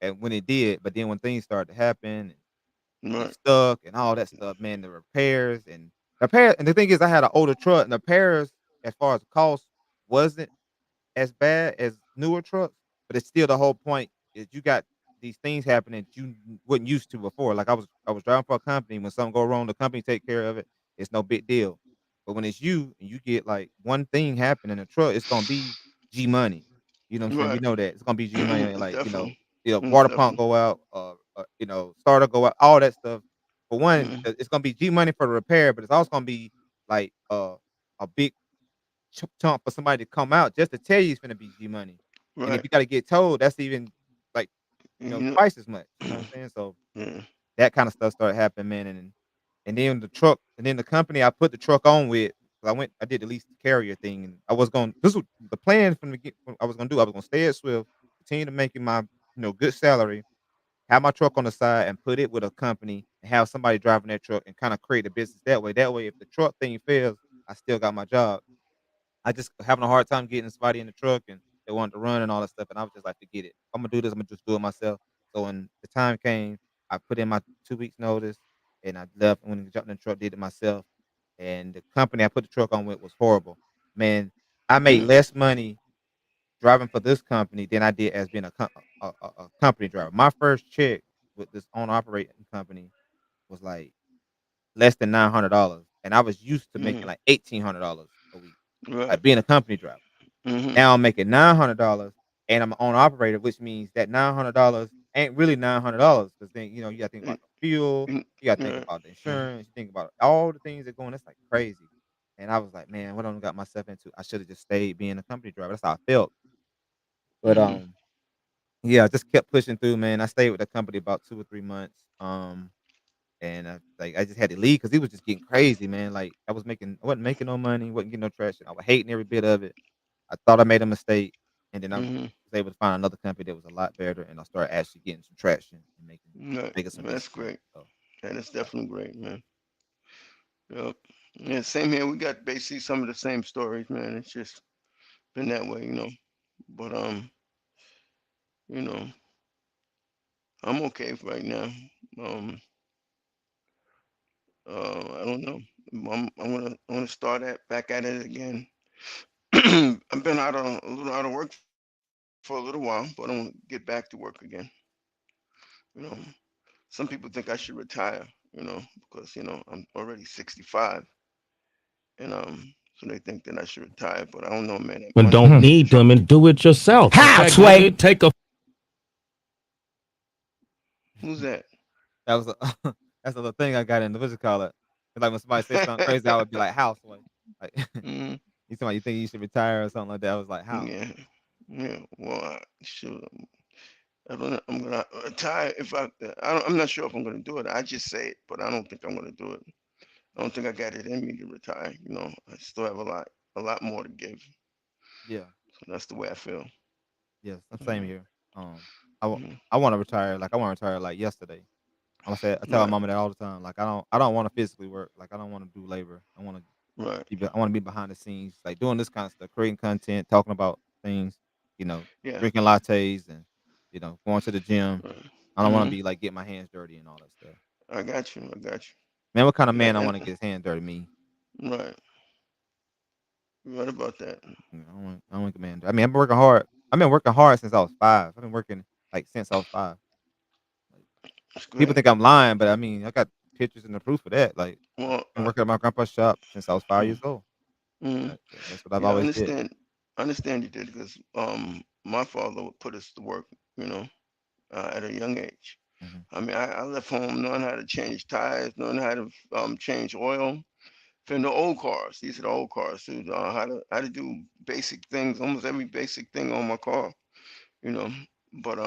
and when it did. But then when things started to happen, you get Right. stuck and all that stuff, man. The the thing is, I had an older truck, and the repairs as far as the cost wasn't as bad as newer trucks, but it's still the whole point is you got these things happening that you wasn't used to before. Like I was driving for a company. When something go wrong, the company take care of it. It's no big deal. But when it's you and you get like one thing happen in a truck, it's gonna be G money. You know what I'm saying? We Right. know that it's gonna be G money. Like Definitely. water pump Definitely. go out, starter go out, all that stuff. for one, Mm-hmm. it's gonna be G money for the repair, but it's also gonna be like a big chunk for somebody to come out just to tell you it's gonna be G money. And if Right. you gotta get told, that's even like, You know. twice as much. You know what I'm saying? So Yeah. that kind of stuff started happening, man. And then the truck, and then the company I put the truck on with, 'cause I did the lease carrier thing, and I was going. This was the plan from the get. I was gonna do. I was gonna stay at Swift, continue to making my good salary, have my truck on the side, and put it with a company, and have somebody driving that truck, and kind of create a business that way. That way, if the truck thing fails, I still got my job. I just having a hard time getting somebody in the truck, and they wanted to run and all that stuff, and I was just like, "Forget it. I'm gonna do this. I'm gonna just do it myself." So when the time came, I put in my 2 weeks notice, and I left. And when I jumped in the truck, did it myself. And the company I put the truck on with was horrible. Man, I made Mm. less money driving for this company than I did as being a company driver. My first check with this owner operating company was like less than $900, and I was used to making Mm. like $1,800 a week, Right. like being a company driver. Mm-hmm. Now I'm making $900, and I'm an owner operator, which means that $900 ain't really $900, because then you got to think about the fuel, Mm. you got to think Right. about the insurance, you think about all the things that go on. That's like crazy. And I was like, man, what I done got myself into? I should have just stayed being a company driver. That's how I felt. But Mm-hmm. yeah, I just kept pushing through, man. I stayed with the company about 2 or 3 months. And I just had to leave because he was just getting crazy, man. Like I wasn't making no money, wasn't getting no traction. I was hating every bit of it. I thought I made a mistake, and then I was Mm-hmm. able to find another company that was a lot better, and I started actually getting some traction and Right. making some That's decent money. great. So That is definitely great, man. Yep. Yeah. Same here. We got basically some of the same stories, man. It's just been that way, you know. But you know, I'm okay for right now. Um, I don't know. I wanna start back at it again. I've been a little out of work for a little while, but I want to get back to work again. You know, some people think I should retire. Because I'm already 65, and so they think that I should retire. But I don't know, man. And Once don't the need truck, them and do it yourself. How, In fact, you Sway? could take a who's that? that was a that's a little thing I got in the what you call it. It's like when somebody says something crazy, I would be like, "How, Sway?" Like Hmm. you think you should retire or something like that. I was like, "How?" Yeah, yeah. Well, shoot, I don't know. I'm gonna retire if I'm not sure if I'm gonna do it. I just say it, but I don't think I'm gonna do it. I don't think I got it in me to retire. I still have a lot more to give. Yeah, So that's the way I feel. yes, I'm same Hmm. here. I wa- Hmm. I want to retire. Like I want to retire like yesterday. I tell my Right, mama that all the time. Like I don't want to physically work. Like I don't want to do labor. right. I want to be behind the scenes, like doing this kind of stuff, creating content, talking about things, Yeah. drinking lattes and going to the gym. Right. I don't want to Hmm. be like getting my hands dirty and all that stuff. I got you. I got you. Man, what kind of Yeah, man I want to get his hands dirty? Me. right. You're right about that. I don't want to get man. I mean, I've been working hard. I've been working hard since I was 5. I've been working like since I was 5. Like, It's people great. think I'm lying, but I mean, I got pictures and the proof of that. Like, I've Well, been working at my grandpa's shop since I was 5 years old. mm, That's what I've yeah, I always did. understand. I understand you did because my father would put us to work, you know, at a young age. Hmm. I mean, I left home knowing how to change tires, knowing how to change oil from the old cars. These are the old cars, so how to do basic things, almost every basic thing on my car, you know. But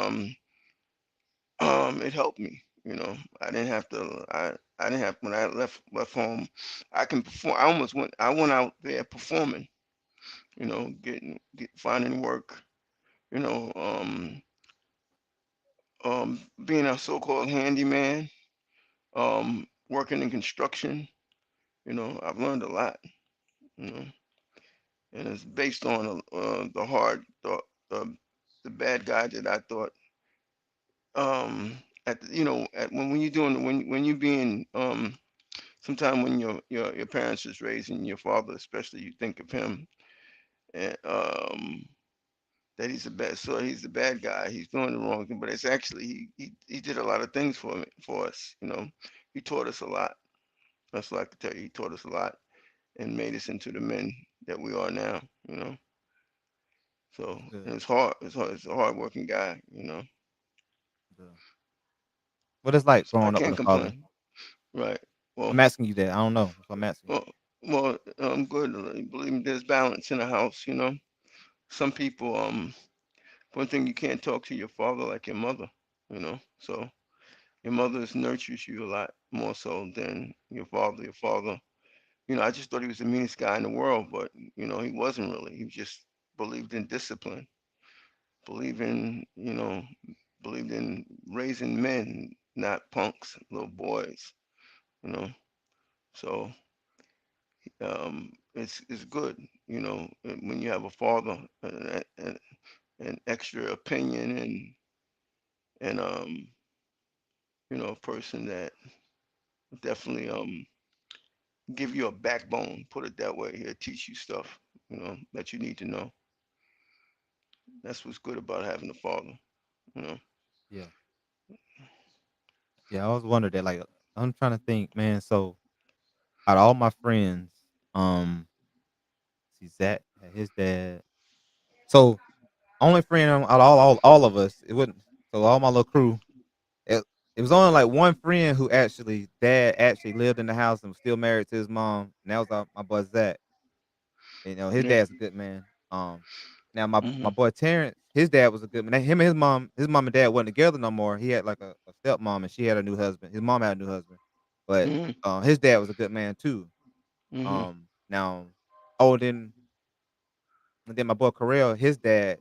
it helped me, you know. I didn't have to. I didn't have when I left home. I can perform. I went out there performing, you know, finding work, you know, being a so-called handyman, working in construction. I've learned a lot, you know, and it's based on the the bad guy that I thought um when you're doing when you being sometime when your parents is raising your father, especially, you think of him and that he's the bad guy, he's doing the wrong thing, but it's actually he did a lot of things for us, he taught us a lot. That's what I can tell you. He taught us a lot and made us into the men that we are now, you know. So, Good. and it's hard. It's a hard working guy, Good. What it's like so I growing up with can't a father? complain. Right. Well, I'm asking you that. I don't know. So I'm asking you. well, well. Good. Believe me, there's balance in the house. You know, some people. One thing, you can't talk to your father like your mother. You know, so your mother nurtures you a lot more so than your father. Your father, I just thought he was the meanest guy in the world, but he wasn't really. He just believed in discipline, believed in, believed in raising men, not punks, little boys. You know, so it's good, when you have a father and an extra opinion and a person that definitely give you a backbone, put it that way. He'll teach you stuff, that you need to know. That's what's good about having a father, you know. Yeah. Yeah. I was wondering that. Like, I'm trying to think, man. So out of all my friends, um, see Zach had his dad. So only friend out of all of us, it wouldn't. So all my little crew, it, it was only like one friend who actually dad actually lived in the house and was still married to his mom, and that was my boy Zach. His Yeah. dad's a good man. Now my Mhm. boy Terrence, his dad was a good man. Him and his mom and dad wasn't together no more. He had like a stepmom, and she had a new husband. His mom had a new husband, but Mhm. his dad was a good man too. Mhm. Now, oh, and then my boy Corell, his dad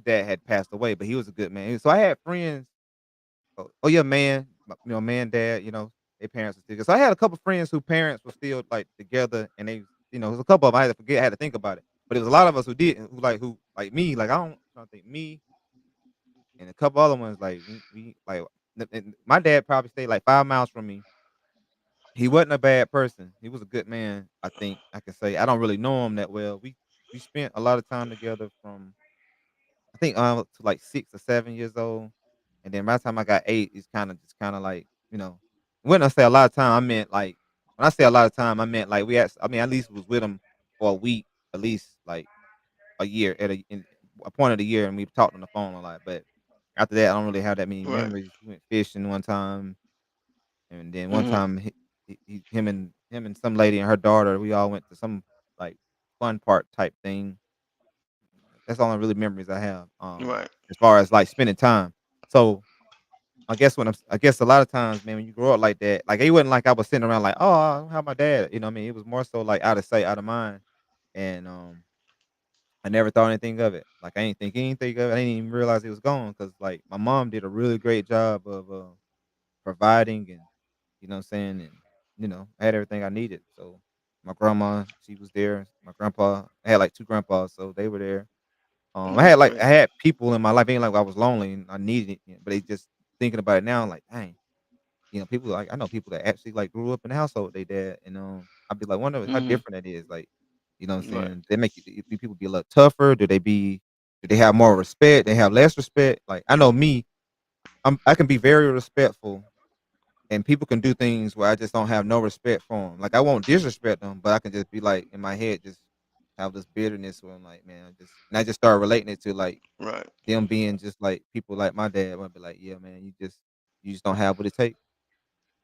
had passed away, but he was a good man. So I had friends. Oh yeah, man, man, dad, their parents were still. So I had a couple friends whose parents were still like together, and there's a couple of 'em I had to forget, I had to think about it, but it was a lot of us who did, who like me, like I don't, I'm trying to think me and a couple other ones, like we like, and my dad probably stayed like 5 miles from me. He wasn't a bad person. He was a good man. I think I can say I don't really know him that well. We spent a lot of time together from I think to like 6 or 7 years old, and then by the time I got 8, it's kind of like when I say a lot of time, I meant like when I say a lot of time, I meant like I mean at least was with him for a week, at least like a year in a point of the year, and we talked on the phone a lot. But after that, I don't really have that many Right. memories. We went fishing one time, and then one Mhm. time him and some lady and her daughter, we all went to some like fun park type thing. That's the only really memories I have, Right. as far as, like, spending time. So, I guess a lot of times, man, when you grow up like that, like, it wasn't like I was sitting around like, "Oh, I don't have my dad," you know what I mean? It was more so, like, out of sight, out of mind, and, I never thought anything of it. Like, I ain't think anything of it. I didn't even realize he was gone because like, my mom did a really great job of, providing and, you know what I'm saying, and, I had everything I needed. So, my grandma, she was there. My grandpa I had, like, 2 grandpas, so they were there. That's I great. had people in my life, ain't like I was lonely and I needed it, but they just thinking about it now, like, dang, people like I know people that actually like grew up in the household with their dad, and I'd be like, wonder how Mhm. different that is. Like, you know what I'm Right. saying? They make people be a lot tougher. Do they have more respect? They have less respect? Like I know me, I can be very respectful and people can do things where I just don't have no respect for them. Like I won't disrespect them, but I can just be like in my head, just have this bitterness where I'm like, man, I just start relating it to like Right. them being just like people like my dad. I'd be like, yeah, man, you just don't have what it takes.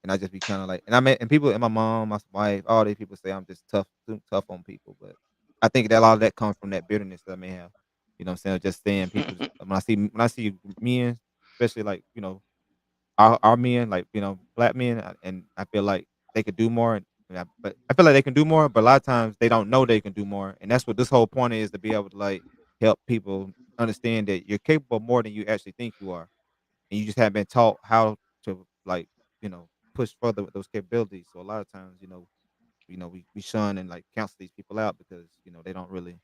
And I just be kind of like, and people, and my mom, my wife, all these people say I'm just too tough on people, but I think that a lot of that comes from that bitterness that I may have. You know what I'm saying? Just saying people when I see men, especially like our men, like black men, and I feel like they could do more. But I feel like they can do more, but a lot of times they don't know they can do more, and that's what this whole point is to be able to like help people understand that you're capable of more than you actually think you are, and you just haven't been taught how to like push further with those capabilities. So a lot of times, we shun and like counsel these people out because they don't really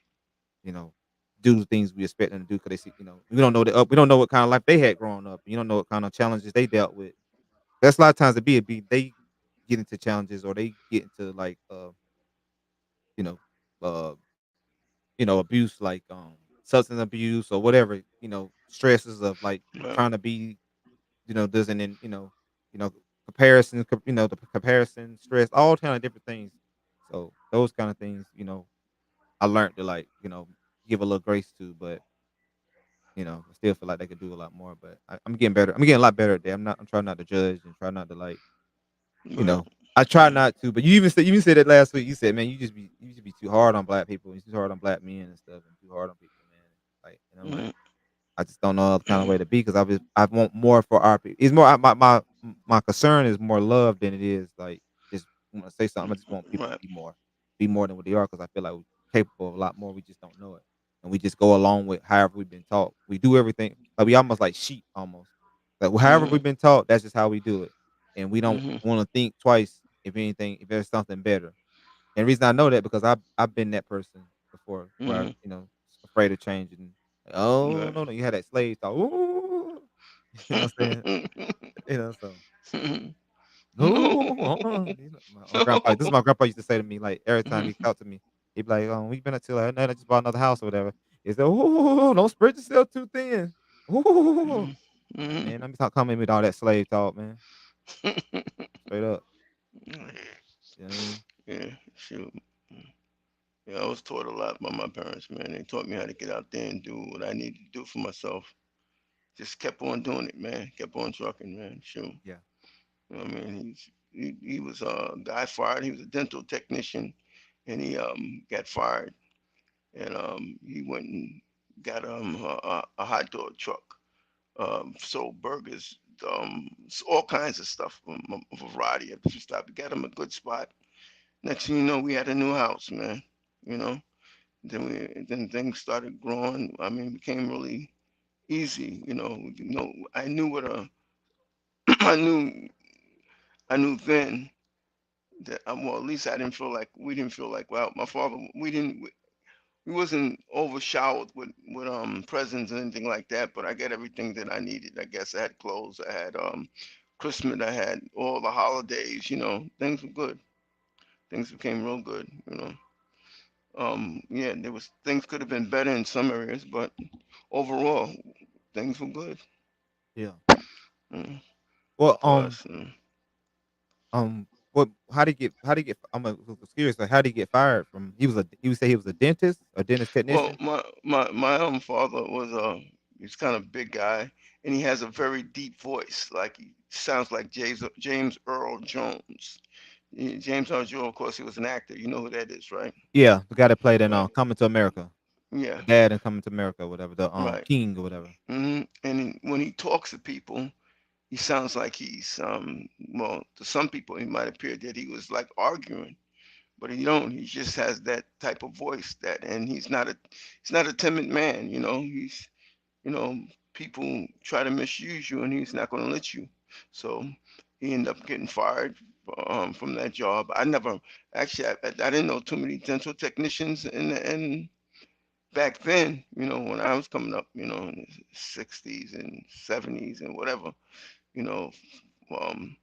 you know do the things we expect them to do because they see we don't know what kind of life they had growing up. You don't know what kind of challenges they dealt with. That's a lot of times it be they get into challenges or they get into like you know uh abuse like substance abuse or whatever, stresses of like Right. trying to be doesn't you know comparison the comparison stress, all kind of different things. So those kind of things, I learned to like give a little grace to, but I still feel like they could do a lot more. But I'm getting better. I'm getting a lot better at that. I'm trying not to judge and try not to like you Right. know I try not to, but you said it last week. You said, "Man, you just be too hard on black people. You too hard on black men and stuff, and too hard on people, man." Like, and I'm like, Mhm. I just don't know other kind of way to be because I want more for our people. It's more my concern is more love than it is like just want to say something. I just want people to Right. be more than what they are because I feel like we're capable of a lot more. We just don't know it, and we just go along with however we've been taught. We do everything like we almost like sheep almost. Like however Mhm. we've been taught, that's just how we do it, and we don't Mhm. want to think twice if anything if there's something better. And the reason I know that because I've been that person before where I, Mhm. afraid of change and oh Right. no you had that slave thought. Ooh, you know what I'm saying? So no, my grandpa. This is my grandpa used to say to me like every time he talked to me, he'd be like, "We been until I just bought another house or whatever." He said, "Ooh, don't spread yourself too thin." Ooh, Mhm. I'm like, Mhm. man, I'm not coming with all that slave talk, man. Straight up, you know what I mean? Yeah. Shoot. Yeah, I was taught a lot by my parents, man. They taught me how to get out there and do what I needed to do for myself. Just kept on doing it, man. Kept on trucking, man. Shoot. Yeah. You know what I mean? He was a guy fired. He was a dental technician, and he got fired, and he went and got a hot dog truck, sold burgers, all kinds of stuff, a variety of different stuff. He got him a good spot. Next thing you know, we had a new house, man. You know. Then things started growing. I mean, it became really easy. I knew what a I knew I knew then that well, at least I didn't feel like we didn't feel like well, my father we wasn't overshowered with presents or anything like that. But I got everything that I needed. I guess I had clothes. I had Christmas. I had all the holidays. Things were good. Things became real good. Yeah, there was things could have been better in some areas, but overall, things were good. Yeah. Mm, Well, for us. what? How did he get? Was curious. Like, how did he get fired from? He would say he was a dentist, a dentist Well, technician. my father was he's kind of big guy, and he has a very deep voice. Like he sounds like James Earl Jones. James Earl Jones, of course, he was an actor. You know who that is, right? Yeah, the guy that played in Right. Coming to America, Yeah. the dad in Coming to America, whatever the Right. king or whatever. And when he talks to people, he sounds like he's well, to some people, it might appear that he was like arguing, but he don't. He just has that type of voice and he's not a timid man. People try to misuse you, and he's not going to let you. So he ended up getting fired from that job. I never actually I didn't know too many dental technicians in back then. When I was coming up, in the '60s and '70s and whatever. You know, um,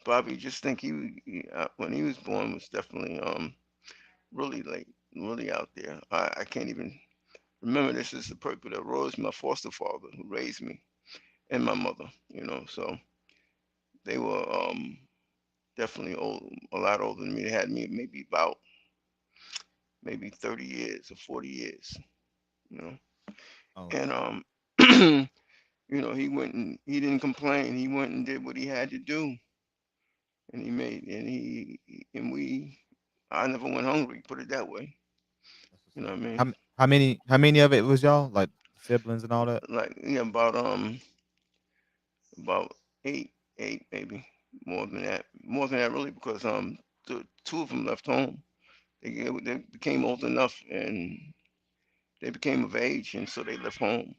Bobby just think when he was born was definitely really like really out there. I can't even remember. This is the people that rose my foster father who raised me and my mother. So they were definitely old, a lot older than me. They had me maybe about maybe 30 years or 40 years. You know, Oh, and he didn't complain. He went and did what he had to do, and he made and he and we. I never went hungry. Put it that way. that's You what's know up. what I mean? How many of it was y'all like siblings and all that? Like yeah, about eight maybe more than that really because the two of them left home. They became old enough and they became of age, and so they left home.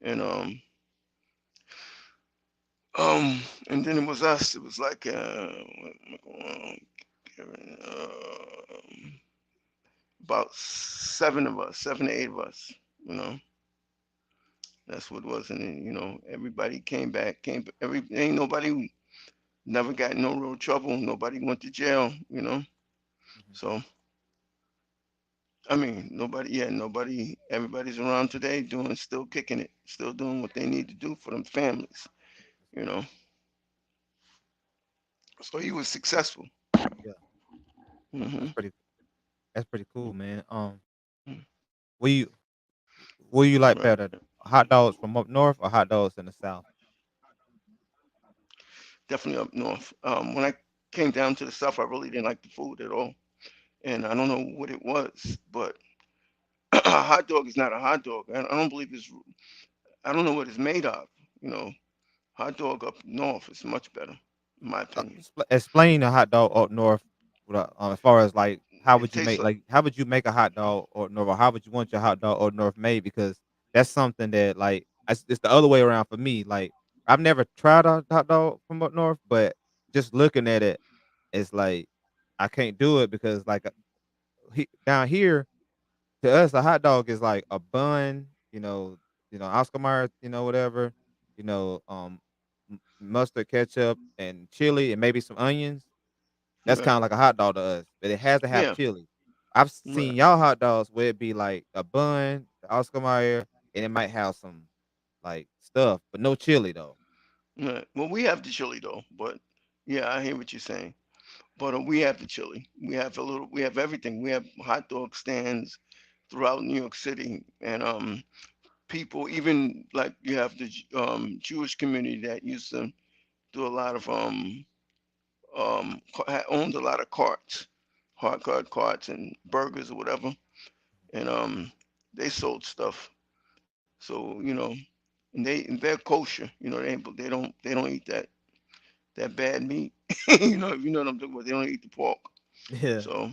And um and then it was us. It was like about seven of us, 7 to 8 of us. You know, that's what it was. And then, everybody came back. Ain't nobody never got in no real trouble. Nobody went to jail. Mhm. So I mean, nobody. Everybody's around today still kicking it, still doing what they need to do for them families. That's You good. know. So he was successful. Yeah, that's Hmm. pretty. That's pretty cool, man. What you what you like Right. better, hot dogs from up north or hot dogs in the south? Definitely up north. When I came down to the South, I really didn't like the food at all, and I don't know what it was, but a hot dog is not a hot dog. I don't believe it's. I don't know what it's made of. You know, hot dog up north is much better, in my opinion. Explain a hot dog up north, as far as like It tastes how would you make a hot dog up north, or how would you want your hot dog up north made? Because that's something that like it's the other way around for me. Like I've never tried a hot dog from up north, but just looking at it, it's like I can't do it because like down here to us, a hot dog is like a bun, Oscar Mayer, whatever, mustard, ketchup, and chili, and maybe some onions. That's right. kinda like a hot dog to us, but it has to have Yeah, chili. I've right, seen y'all hot dogs where it be like a bun, the Oscar Mayer, and it might have some, like, stuff, but no chili, though. right. Well, we have the chili though, but yeah, I hear what you're saying. But we have the chili. We have a little. We have everything. We have hot dog stands throughout New York City, and people even like you have the Jewish community that used to do a lot of owned a lot of carts, hot guard carts and burgers or whatever, and they sold stuff. So they're kosher. They don't eat that bad meat. You know what I'm talking about. They don't eat the pork. Yeah. So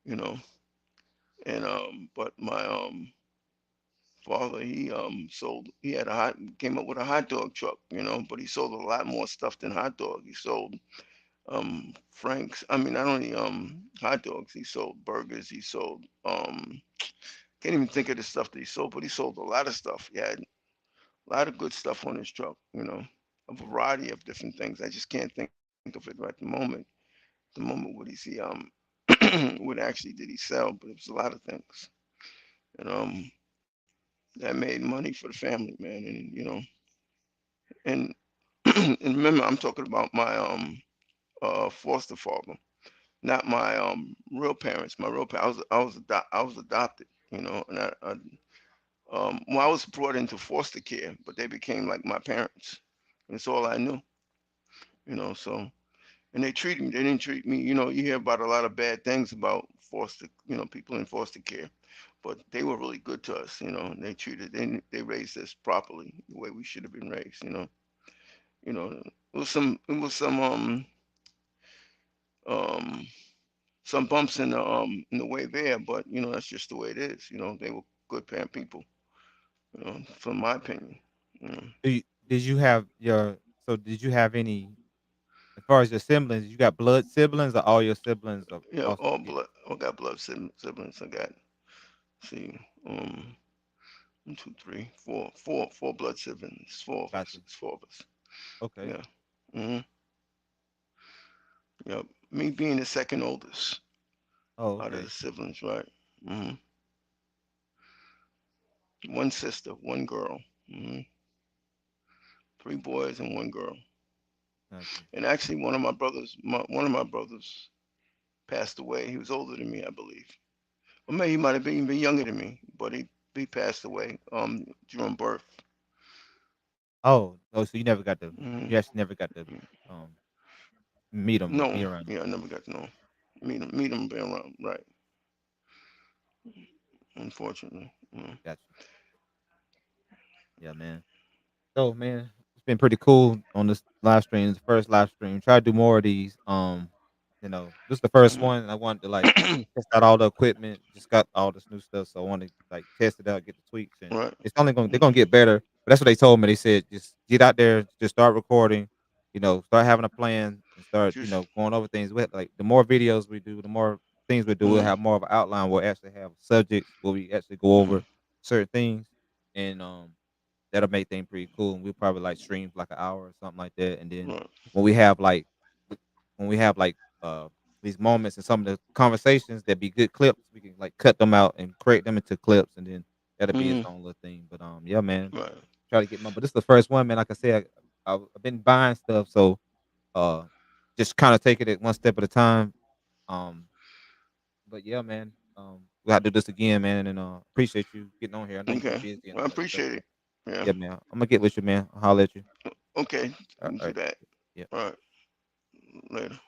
you know, and but my father he had came up with a hot dog truck. But he sold a lot more stuff than hot dog. He sold Frank's. I mean, not only hot dogs. He sold burgers. He sold can't even think of the stuff that he sold, but he sold a lot of stuff. He had a lot of good stuff on his truck. A variety of different things. I just can't think of it right at the moment. The moment what he see what actually did he sell, but it was a lot of things. And that made money for the family, man. And and and remember, I'm talking about my foster father, not my real parents. My real parents, I was adopted, and I was brought into foster care, but they became like my parents. And it's all I knew. So and they treated me. They didn't treat me. You hear about a lot of bad things about people in foster care, but they were really good to us. And they raised us properly the way we should have been raised. It was some bumps in the way there, but that's just the way it is. They were good parent people. From my opinion. You know. Did you have your did you have any as far as your siblings, you got blood siblings or all your siblings are Yeah, foster all kids? blood. I got blood siblings. I got see, um, 1, 2, 3, 4 blood siblings. Four of us. Gotcha. It's four of us. Okay. Yeah. hmm Yep. Me being the second oldest Oh, out of the okay. siblings, right? hmm One sister, one girl. hmm 3 boys and one girl. Gotcha. And actually, one of my brothers passed away. He was older than me, I believe. Or maybe he might have been even younger than me, but he passed away during birth. Oh, so hmm you actually never got to, um, meet him or No, be around him. yeah, I never got to know. Meet him, be around, right? Unfortunately. Gotcha. Yeah, man. So, man, it's been pretty cool on this live stream. It's the first live stream. Try to do more of these. This is the first Mhm. one. I wanted to like test out all the equipment. Just got all this new stuff, so I want to like test it out, get the tweaks, and Right. it's only going. They're gonna get better. But that's what they told me. They said just get out there, just start recording. Start having a plan and start Just. going over things. Like the more videos we do, the more things we do. We'll Mm, have more of an outline. We'll actually have subjects where we actually go over mm, certain things, and that'll make things pretty cool, and we'll probably, like, stream for, like, an hour or something like that, and then right. when we have, like when we have, like, these moments and some of the conversations that be good clips, we can, like, cut them out and create them into clips, and then that'll be its Mm, own little thing, but, yeah, man, right. try to get my but this is the first one, man, like I said, I've been buying stuff, so, uh, just kinda taking it one step at a time, um, but yeah, man, we gotta do this again, man, and, appreciate you getting on here. I know you be Okay. busy and I all that stuff, appreciate so it. Yeah. yeah, man, Imma get with you, man. I'll holler at you. Okay. You can do Alright. that. Yeah. All right. Later.